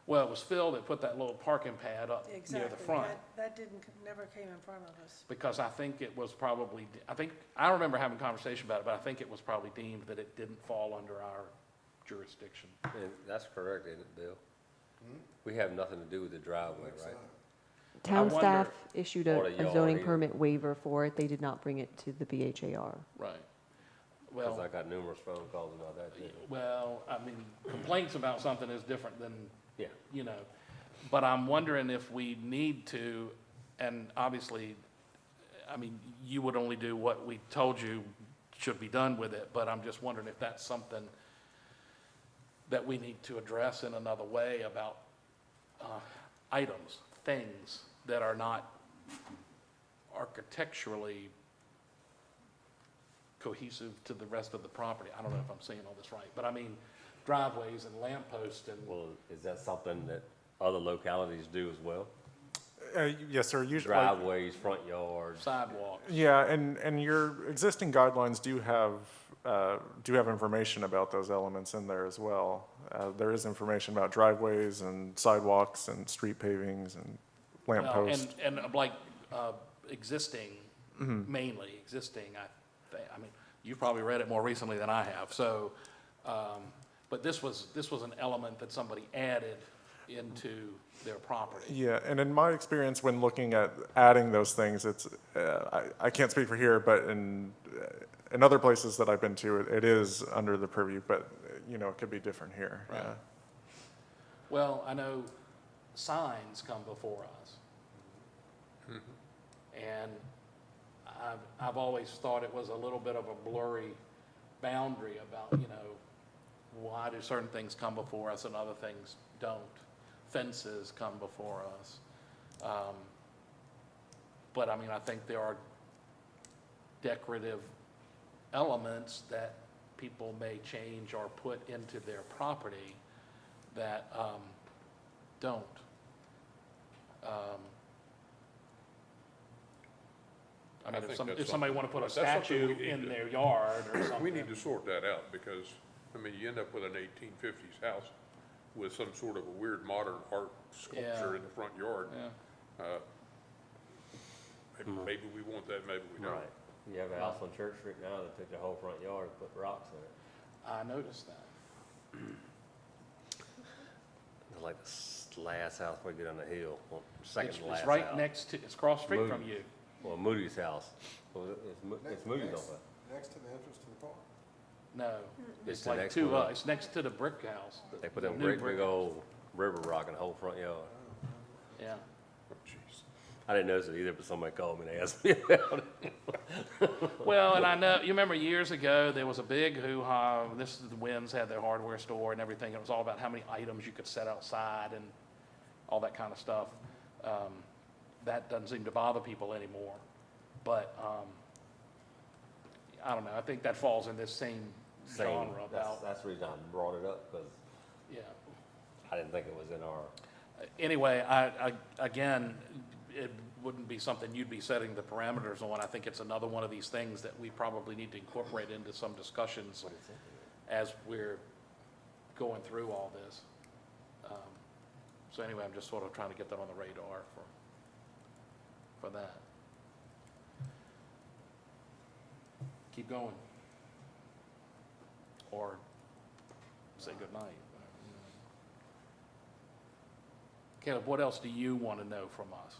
[SPEAKER 2] well, it was Phil that put that little parking pad up near
[SPEAKER 6] Exactly.
[SPEAKER 2] the front.
[SPEAKER 6] That never came in front of us.
[SPEAKER 2] Because I think it was probably, I remember having a conversation about it, but I think it was probably deemed that it didn't fall under our jurisdiction.
[SPEAKER 7] And that's correct, isn't it, Bill? We have nothing to do with the driveway, right?
[SPEAKER 8] Town
[SPEAKER 2] wonder-
[SPEAKER 8] staff issued
[SPEAKER 7] Or
[SPEAKER 8] a
[SPEAKER 7] the
[SPEAKER 8] a zoning
[SPEAKER 7] yard,
[SPEAKER 8] permit waiver for it. They did not bring it to the BHAR.
[SPEAKER 2] Right.
[SPEAKER 7] Because I
[SPEAKER 2] Well,
[SPEAKER 7] got numerous phone calls about that, too.
[SPEAKER 2] well, I mean, complaints about something is different than,
[SPEAKER 7] Yeah.
[SPEAKER 2] you know. But I'm wondering if we need to, and obviously, I mean, you would only do what we told you should be done with it, but I'm just wondering if that's something that we need to address in another way about items, things that are not architecturally cohesive to the rest of the property. I don't know if I'm saying all this right, but I mean driveways and lampposts and,
[SPEAKER 7] Well, is that something that other localities do as well?
[SPEAKER 4] Yes, sir, usually.
[SPEAKER 7] Driveways, front yards?
[SPEAKER 2] sidewalks.
[SPEAKER 4] Yeah, and your existing guidelines do have information about those elements in there as well. There is information about driveways and sidewalks and street pavings and
[SPEAKER 2] Well,
[SPEAKER 4] lampposts.
[SPEAKER 2] and like existing, mainly existing, I mean, you've probably read it more recently than I have, so, but this was an element that somebody added into their property.
[SPEAKER 4] Yeah, and in my experience when looking at adding those things, it's, I can't speak for here, but in other places that I've been to, it is under the purview, but, you know, it could be different here.
[SPEAKER 2] Right.
[SPEAKER 4] Yeah.
[SPEAKER 2] Well, I know signs come before us. And I've always thought it was a little bit of a blurry boundary about, you know, why do certain things come before us and other things don't? Fences come before us. But I mean, I think there are decorative elements that people may change or put into their property that don't. I mean,
[SPEAKER 5] I think
[SPEAKER 2] if
[SPEAKER 5] that's
[SPEAKER 2] somebody want to put a
[SPEAKER 5] that's something
[SPEAKER 2] statue
[SPEAKER 5] we need
[SPEAKER 2] in
[SPEAKER 5] to-
[SPEAKER 2] their yard or something.
[SPEAKER 5] We need to sort that out, because, I mean, you end up with an 1850s house with some sort of a weird modern art sculpture
[SPEAKER 2] Yeah.
[SPEAKER 5] in the front yard.
[SPEAKER 2] Yeah.
[SPEAKER 5] Maybe we want that, maybe we don't.
[SPEAKER 7] Right. You have a house on Church Street now that took the whole front yard and put rocks in it.
[SPEAKER 2] I noticed that.
[SPEAKER 7] It's like the last house we get on the hill, well, second to last
[SPEAKER 2] It's
[SPEAKER 7] house.
[SPEAKER 2] right next to, it's across the street from
[SPEAKER 7] Moody.
[SPEAKER 2] you.
[SPEAKER 7] Well, Moody's house. Well, it's Moody's on that.
[SPEAKER 9] Next to the entrance to the park.
[SPEAKER 2] No,
[SPEAKER 7] It's
[SPEAKER 2] it's
[SPEAKER 7] the
[SPEAKER 2] like
[SPEAKER 7] next
[SPEAKER 2] two,
[SPEAKER 7] one up.
[SPEAKER 2] it's next to the brick house.
[SPEAKER 7] They put them
[SPEAKER 2] New
[SPEAKER 7] great
[SPEAKER 2] brick
[SPEAKER 7] big
[SPEAKER 2] house.
[SPEAKER 7] old river rock in the whole front yard.
[SPEAKER 2] Yeah.
[SPEAKER 5] Oh, jeez.
[SPEAKER 7] I didn't notice it either, but somebody called me and asked me about it.
[SPEAKER 2] Well, and I know, you remember years ago, there was a big hoo-ha, this is the Winds had their hardware store and everything. It was all about how many items you could set outside and all that kind of stuff. That doesn't seem to bother people anymore. But, I don't know, I think that falls in this same genre about,
[SPEAKER 7] That's the reason I brought it up, because
[SPEAKER 2] yeah.
[SPEAKER 7] I didn't think it was in our,
[SPEAKER 2] Anyway, again, wouldn't be something you'd be setting the parameters on. I think it's another one of these things that we probably need to incorporate into some discussions as we're going through all this. So anyway, I'm just sort of trying to get that on the radar for that. Keep going. Or say goodnight. Caleb, what else do you want to know from us?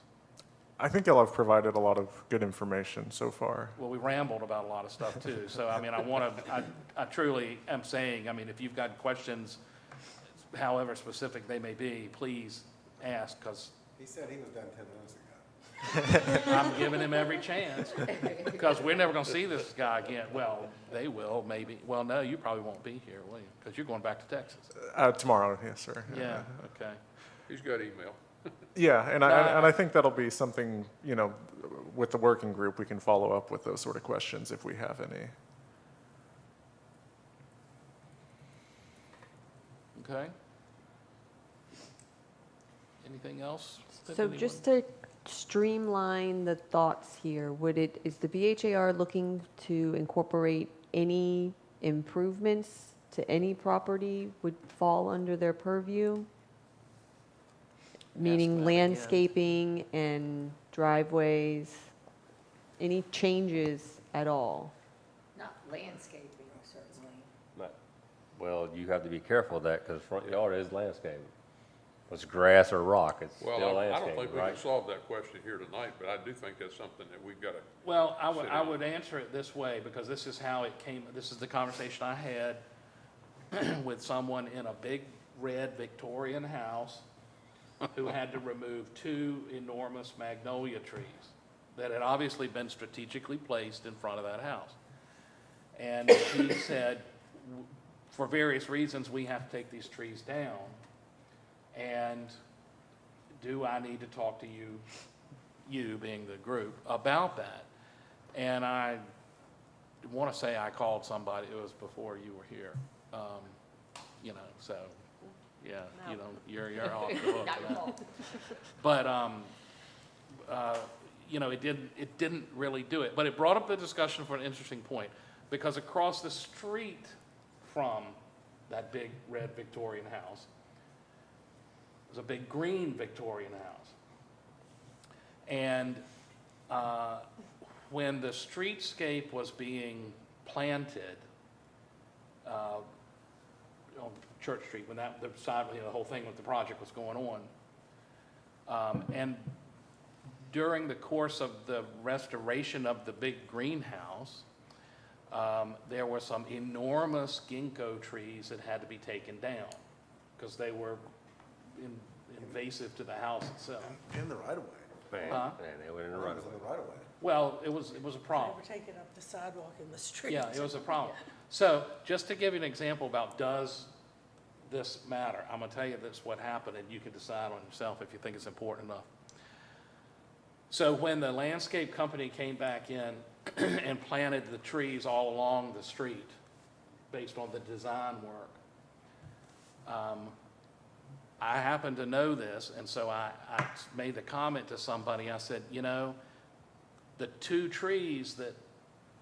[SPEAKER 4] I think y'all have provided a lot of good information so far.
[SPEAKER 2] Well, we rambled about a lot of stuff too. So, I mean, I truly am saying, I mean, if you've got questions, however specific they may be, please ask, because
[SPEAKER 9] He said he was done 10 minutes ago.
[SPEAKER 2] I'm giving him every chance. Because we're never going to see this guy again. Well, they will, maybe. Well, no, you probably won't be here, will you? Because you're going back to Texas.
[SPEAKER 4] Tomorrow, yes, sir.
[SPEAKER 2] Yeah, okay.
[SPEAKER 5] He's got email.
[SPEAKER 4] Yeah, and I think that'll be something, with the working group, we can follow up with those sort of questions if we have any.
[SPEAKER 2] Okay. Anything else? that
[SPEAKER 8] So
[SPEAKER 2] anyone-
[SPEAKER 8] just to streamline the thoughts here, is the BHAR looking to incorporate any improvements to any property would fall under their purview? Meaning
[SPEAKER 2] that again.
[SPEAKER 8] landscaping and driveways, any changes at all?
[SPEAKER 1] Not landscaping, certainly.
[SPEAKER 7] Well, you have to be careful of that, because front yard is landscaping. It's grass or rock, it's
[SPEAKER 5] Well,
[SPEAKER 7] still
[SPEAKER 5] I don't
[SPEAKER 7] landscaping,
[SPEAKER 5] think we
[SPEAKER 7] right?
[SPEAKER 5] can solve that question here tonight, but I do think that's something that we've got to,
[SPEAKER 2] Well, I
[SPEAKER 5] Sit
[SPEAKER 2] I
[SPEAKER 5] down.
[SPEAKER 2] would answer it this way, because this is how it came, this is the conversation I had with someone in a big red Victorian house who had to remove 2 enormous magnolia trees that had obviously been strategically placed in front of that house. And she said, for various reasons, we have to take these trees down. And do I need to talk to you being the group, about that? And I want to say I called somebody, it was before you were here. So, yeah, you're off the hook for that. But, it didn't really do it. But it brought up the discussion for an interesting point, because across the street from that big red Victorian house was a big green Victorian house. And when the streetscape was being planted on Church Street, when the whole thing with the project was going on, and during the course of the restoration of the big greenhouse, there were some enormous ginkgo trees that had to be taken down because they were invasive to the house itself.
[SPEAKER 9] In the right of way.
[SPEAKER 7] Man,
[SPEAKER 2] Huh?
[SPEAKER 7] they went in the
[SPEAKER 9] It
[SPEAKER 7] right
[SPEAKER 9] was
[SPEAKER 7] of
[SPEAKER 9] in
[SPEAKER 7] way.
[SPEAKER 9] the right of way.
[SPEAKER 2] Well, it was a
[SPEAKER 6] They
[SPEAKER 2] problem.
[SPEAKER 6] were taking up the sidewalk in the street.
[SPEAKER 2] Yeah, it was a problem. So just to give you an example about does this matter, I'm going to tell you this, what happened, and you can decide on yourself if you think it's important enough. So when the landscape company came back in and planted the trees all along the street based on the design work, I happened to know this, and so I made the comment to somebody. I said, the 2 trees that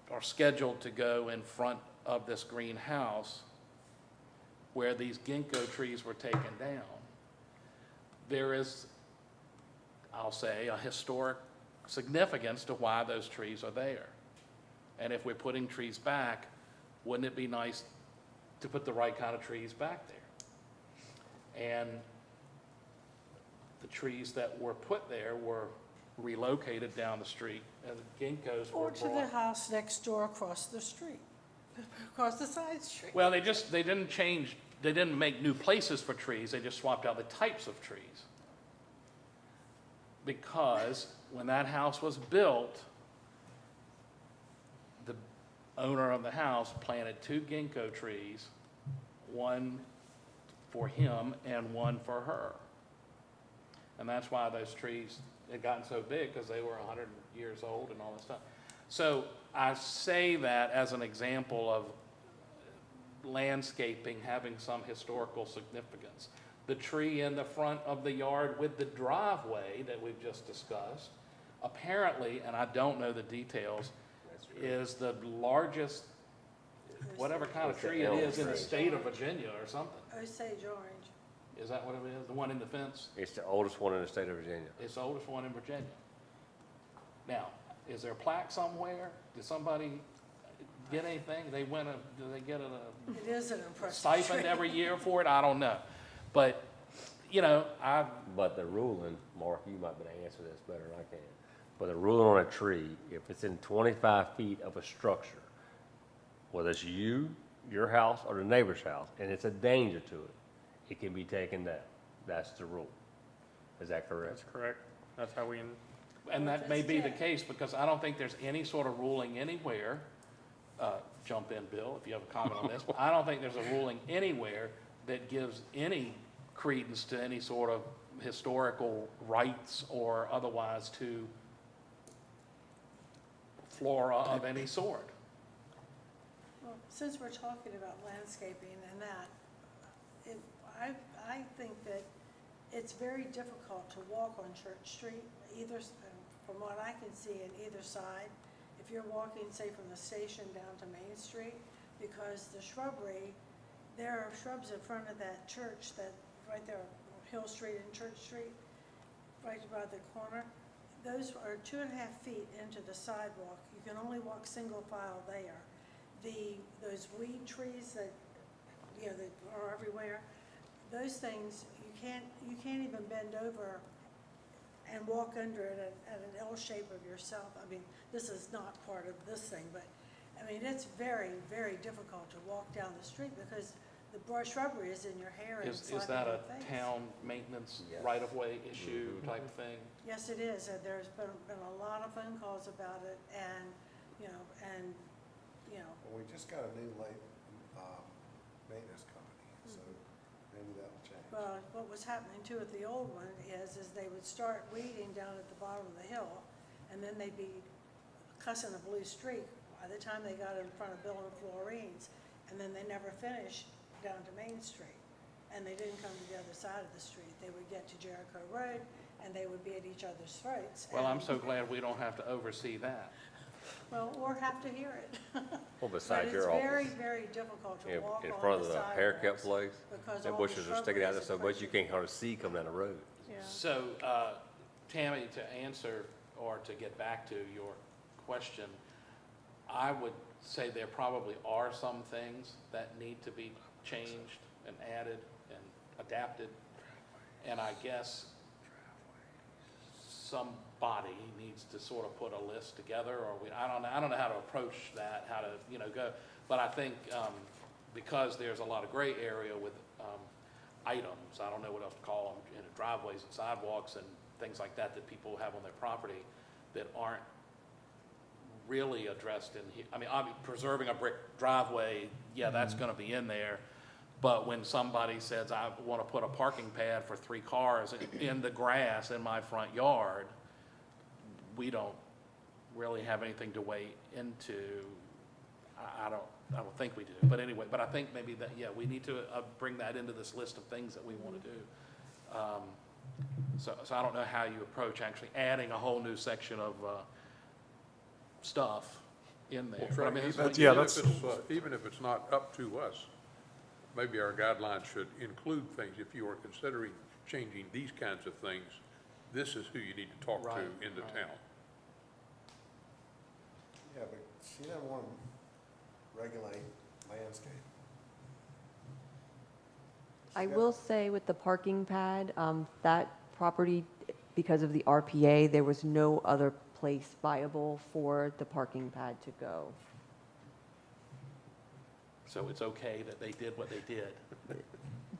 [SPEAKER 2] are scheduled to go in front of this greenhouse where these ginkgo trees were taken down, there is, I'll say, a historic significance to why those trees are there. And if we're putting trees back, wouldn't it be nice to put the right kind of trees back there? And the trees that were put there were relocated down the street, and the ginkgos were
[SPEAKER 6] Or to the
[SPEAKER 2] brought.
[SPEAKER 6] house next door across the street, across the side street.
[SPEAKER 2] Well, they didn't change, they didn't make new places for trees, they just swapped out the types of trees. Because when that house was built, the owner of the house planted 2 ginkgo trees, one for him and one for her. And that's why those trees had gotten so big, because they were 100 years old and all this stuff. So I say that as an example of landscaping having some historical significance. The tree in the front of the yard with the driveway that we've just discussed, apparently, and I don't know the details, is the largest, whatever kind of
[SPEAKER 7] It's the
[SPEAKER 2] tree it
[SPEAKER 7] elm
[SPEAKER 2] is in the
[SPEAKER 7] tree.
[SPEAKER 2] state of Virginia or something.
[SPEAKER 6] Osage orange.
[SPEAKER 2] Is that what it is? The one in the fence?
[SPEAKER 7] It's the oldest one in the state of Virginia.
[SPEAKER 2] It's the oldest one in Virginia. Now, is there a plaque somewhere? Did somebody get anything? They win do they get a
[SPEAKER 6] It is an impressive
[SPEAKER 2] stipend
[SPEAKER 6] tree.
[SPEAKER 2] every year for it? I don't know. But, you know,
[SPEAKER 7] But the ruling, Mark, you might be able to answer this better than I can. But the ruling on a tree, if it's in 25 feet of a structure, whether it's you, your house, or the neighbor's house, and it's a danger to it, it can be taken down. That's the rule. Is that correct?
[SPEAKER 3] That's correct. That's how we,
[SPEAKER 2] and that may be the
[SPEAKER 6] That's
[SPEAKER 2] case, because I don't think there's any sort of ruling anywhere, jump in, Bill, if you have a comment on this, but I don't think there's a ruling anywhere that gives any credence to any sort of historical rights or otherwise to flora of any sort.
[SPEAKER 6] Well, since we're talking about landscaping and that, I think that it's very difficult to walk on Church Street, from what I can see, on either side. If you're walking, say, from the station down to Main Street, because the shrubbery, there are shrubs in front of that church, that, right there, Hill Street and Church Street, right about the corner. Those are 2.5 feet into the sidewalk. You can only walk single file there. Those weed trees that, you know, that are everywhere, those things, you can't even bend over and walk under it at an L shape of yourself. I mean, this is not part of this thing, but, I mean, it's very, very difficult to walk down the street because the brush shrubbery is in your hair and
[SPEAKER 2] Is
[SPEAKER 6] slapping
[SPEAKER 2] that
[SPEAKER 6] your
[SPEAKER 2] a
[SPEAKER 6] face.
[SPEAKER 2] town maintenance
[SPEAKER 7] Yes.
[SPEAKER 2] right-of-way issue type thing?
[SPEAKER 6] Yes, it is, and there's been a lot of phone calls about it, and, you know,
[SPEAKER 9] Well, we just got a new maintenance company, so maybe that'll change.
[SPEAKER 6] well, what was happening too with the old one is they would start weeding down at the bottom of the hill, and then they'd be cussing a blue streak by the time they got in front of Bill and Florine's, and then they never finished down to Main Street, and they didn't come to the other side of the street. They would get to Jericho Road, and they would be at each other's throats.
[SPEAKER 2] Well, I'm
[SPEAKER 6] and-
[SPEAKER 2] so glad we don't have to oversee that.
[SPEAKER 6] Well, or have to hear it.
[SPEAKER 7] Well, besides
[SPEAKER 6] But
[SPEAKER 7] your
[SPEAKER 6] it's very,
[SPEAKER 7] office,
[SPEAKER 6] very difficult to walk on
[SPEAKER 7] in
[SPEAKER 6] the
[SPEAKER 7] front of the haircut
[SPEAKER 6] sidewalks
[SPEAKER 7] place,
[SPEAKER 6] because
[SPEAKER 7] them
[SPEAKER 6] all the
[SPEAKER 7] bushes are sticking out there so
[SPEAKER 6] shrubbery is
[SPEAKER 7] much you
[SPEAKER 6] in
[SPEAKER 7] can't hardly see coming down the road.
[SPEAKER 6] front. Yeah.
[SPEAKER 2] So, Tammy, to answer or to get back to your question, I would say there probably are some things that need to be changed and added and adapted. And I guess somebody needs to sort of put a list together, or I don't know how to approach that, how to, you know, go. But I think, because there's a lot of gray area with, items, I don't know what else to call them, you know, driveways and sidewalks and things like that that people have on their property that aren't really addressed in here. I mean, preserving a brick driveway, yeah, that's gonna be in there. But when somebody says, I wanna put a parking pad for 3 cars in the grass in my front yard, we don't really have anything to weigh into. I don't think we do. But anyway, but I think maybe that, yeah, we need to bring that into this list of things that we wanna do. So I don't know how you approach actually adding a whole new section of, stuff in there.
[SPEAKER 5] Well,
[SPEAKER 2] But I
[SPEAKER 5] Frank,
[SPEAKER 2] mean,
[SPEAKER 5] even
[SPEAKER 2] it's-
[SPEAKER 4] yeah,
[SPEAKER 5] even if
[SPEAKER 4] that's-
[SPEAKER 5] it's, even if it's not up to us, maybe our guidelines should include things. If you are considering changing these kinds of things, this is who you need to talk to
[SPEAKER 2] Right,
[SPEAKER 5] in the
[SPEAKER 2] right.
[SPEAKER 5] town.
[SPEAKER 9] Yeah, but she doesn't want to regulate landscape.
[SPEAKER 8] I will say with the parking pad, that property, because of the RPA, there was no other place viable for the parking pad to go.
[SPEAKER 2] So it's okay that they did what they did.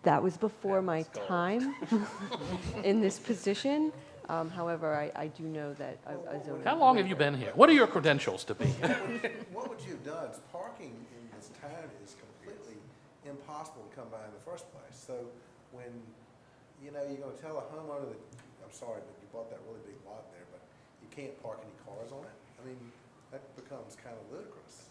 [SPEAKER 8] That was before my
[SPEAKER 2] Let's go.
[SPEAKER 8] time in this position. However, I do know that a zoning.
[SPEAKER 2] How long have you been here? What are your credentials to be here?
[SPEAKER 9] What would you have done is parking in this town is completely impossible to come by in the first place. So when, you know, you're gonna tell a homeowner that, I'm sorry, but you bought that really big lot there, but you can't park any cars on it, I mean, that becomes kind of ludicrous.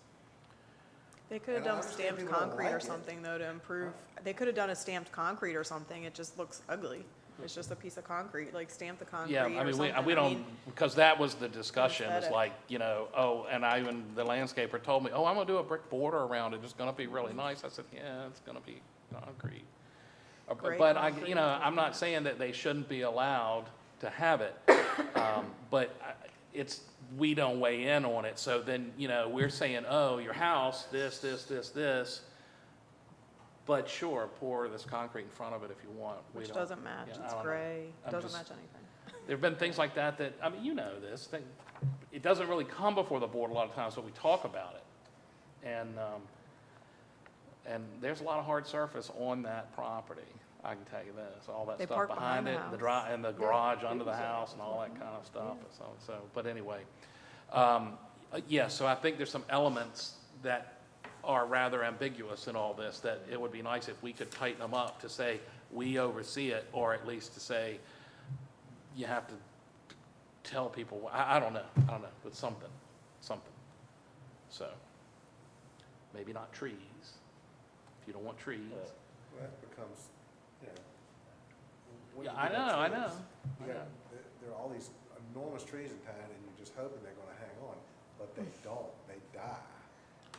[SPEAKER 10] They could have
[SPEAKER 9] And I
[SPEAKER 10] done
[SPEAKER 9] understand
[SPEAKER 10] stamped
[SPEAKER 9] people don't
[SPEAKER 10] concrete or
[SPEAKER 9] like it.
[SPEAKER 10] something though to improve. They could have done a stamped concrete or something. It just looks ugly. It's just a piece of concrete, like stamp the concrete
[SPEAKER 2] Yeah,
[SPEAKER 10] or
[SPEAKER 2] I mean,
[SPEAKER 10] something.
[SPEAKER 2] we don't, because that was the discussion, it's
[SPEAKER 10] Aesthetic.
[SPEAKER 2] like, you know, oh, and I even, the landscaper told me, oh, I'm gonna do a brick border around it, it's gonna be really nice. I said, yeah, it's gonna be concrete.
[SPEAKER 10] Gray
[SPEAKER 2] But I,
[SPEAKER 10] concrete
[SPEAKER 2] you know,
[SPEAKER 10] or
[SPEAKER 2] I'm not saying that they shouldn't be allowed to have it, but it's, we don't weigh in on it. So then, you know, we're saying, oh, your house, this, but sure, pour this concrete in front of it if you want. We
[SPEAKER 10] Which
[SPEAKER 2] don't-
[SPEAKER 10] doesn't match,
[SPEAKER 2] yeah, I
[SPEAKER 10] it's
[SPEAKER 2] don't know.
[SPEAKER 10] gray,
[SPEAKER 2] I'm
[SPEAKER 10] doesn't
[SPEAKER 2] just-
[SPEAKER 10] match anything.
[SPEAKER 2] There've been things like that, I mean, you know this, it doesn't really come before the board a lot of times, but we talk about it. And there's a lot of hard surface on that property, I can tell you this, all that
[SPEAKER 10] They
[SPEAKER 2] stuff
[SPEAKER 10] park
[SPEAKER 2] behind
[SPEAKER 10] behind
[SPEAKER 2] it,
[SPEAKER 10] the
[SPEAKER 2] the
[SPEAKER 10] house.
[SPEAKER 2] and the garage under the house and all that kind of stuff, so, but anyway. Yeah, so I think there's some elements that are rather ambiguous in all this, that it would be nice if we could tighten them up to say, we oversee it, or at least to say, you have to tell people, I don't know, but something. So, maybe not trees, if you don't want trees.
[SPEAKER 9] Well, that becomes, you know. when
[SPEAKER 2] Yeah,
[SPEAKER 9] you
[SPEAKER 2] I
[SPEAKER 9] get
[SPEAKER 2] know, I
[SPEAKER 9] trees,
[SPEAKER 2] know.
[SPEAKER 9] you got- There are all these enormous trees in town, and you're just hoping they're gonna hang on, but they don't, they die,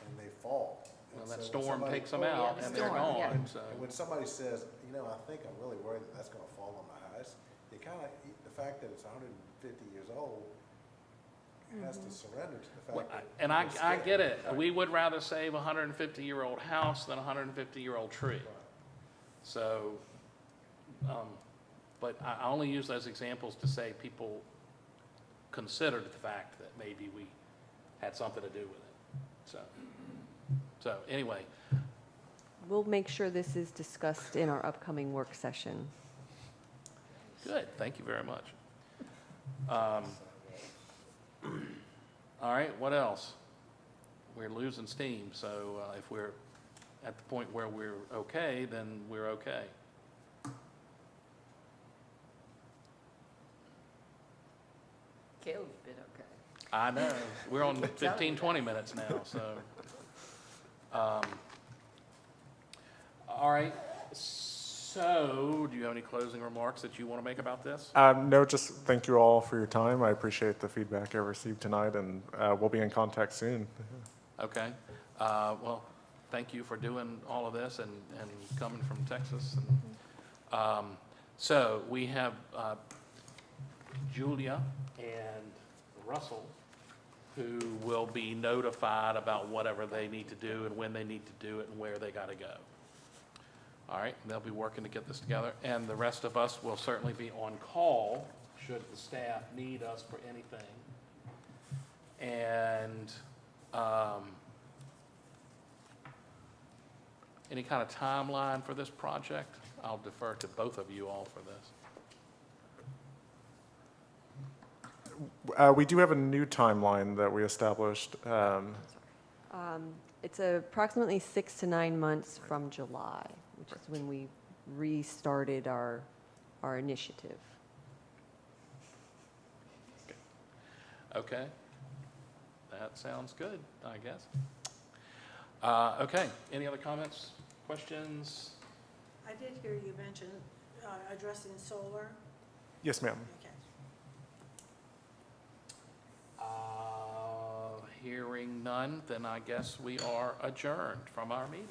[SPEAKER 9] and they fall. And
[SPEAKER 2] Well, that
[SPEAKER 9] so when
[SPEAKER 2] storm
[SPEAKER 9] somebody-
[SPEAKER 2] takes them
[SPEAKER 9] Oh, yeah,
[SPEAKER 2] out,
[SPEAKER 9] the
[SPEAKER 2] and they're
[SPEAKER 9] storm,
[SPEAKER 1] yeah.
[SPEAKER 2] gone, so.
[SPEAKER 9] And when somebody says, you know, I think I'm really worried that that's gonna fall on my house, you kinda, the fact that it's 150 years old has to surrender to the
[SPEAKER 2] Well,
[SPEAKER 9] fact that.
[SPEAKER 2] And I
[SPEAKER 9] it's
[SPEAKER 2] get
[SPEAKER 9] dead.
[SPEAKER 2] it, we would rather save a 150-year-old house than a 150-year-old tree. So, but I only use those examples to say people considered the fact that maybe we had something to do with it. So anyway,
[SPEAKER 8] We'll make sure this is discussed in our upcoming work session.
[SPEAKER 2] good, thank you very much. All right, what else? We're losing steam, so if we're at the point where we're okay, then we're okay.
[SPEAKER 1] Caleb's been okay.
[SPEAKER 2] I know, we're on 15, 20 minutes now, so. All right, so do you have any closing remarks that you want to make about this?
[SPEAKER 4] No, just thank you all for your time. I appreciate the feedback I received tonight, and we'll be in contact soon.
[SPEAKER 2] Okay, well, thank you for doing all of this and coming from Texas. So we have Julia and Russell, who will be notified about whatever they need to do and when they need to do it and where they got to go. All right, they'll be working to get this together, and the rest of us will certainly be on call should the staff need us for anything. And any kind of timeline for this project? I'll defer to both of you all for this.
[SPEAKER 4] We do have a new timeline that we established.
[SPEAKER 8] It's approximately 6 to 9 months from July, which is when we restarted our initiative.
[SPEAKER 2] Okay, that sounds good, I guess. Okay, any other comments, questions?
[SPEAKER 6] I did hear you mention addressing solar.
[SPEAKER 4] Yes, ma'am.
[SPEAKER 6] Okay.
[SPEAKER 2] Hearing none, then I guess we are adjourned from our meeting.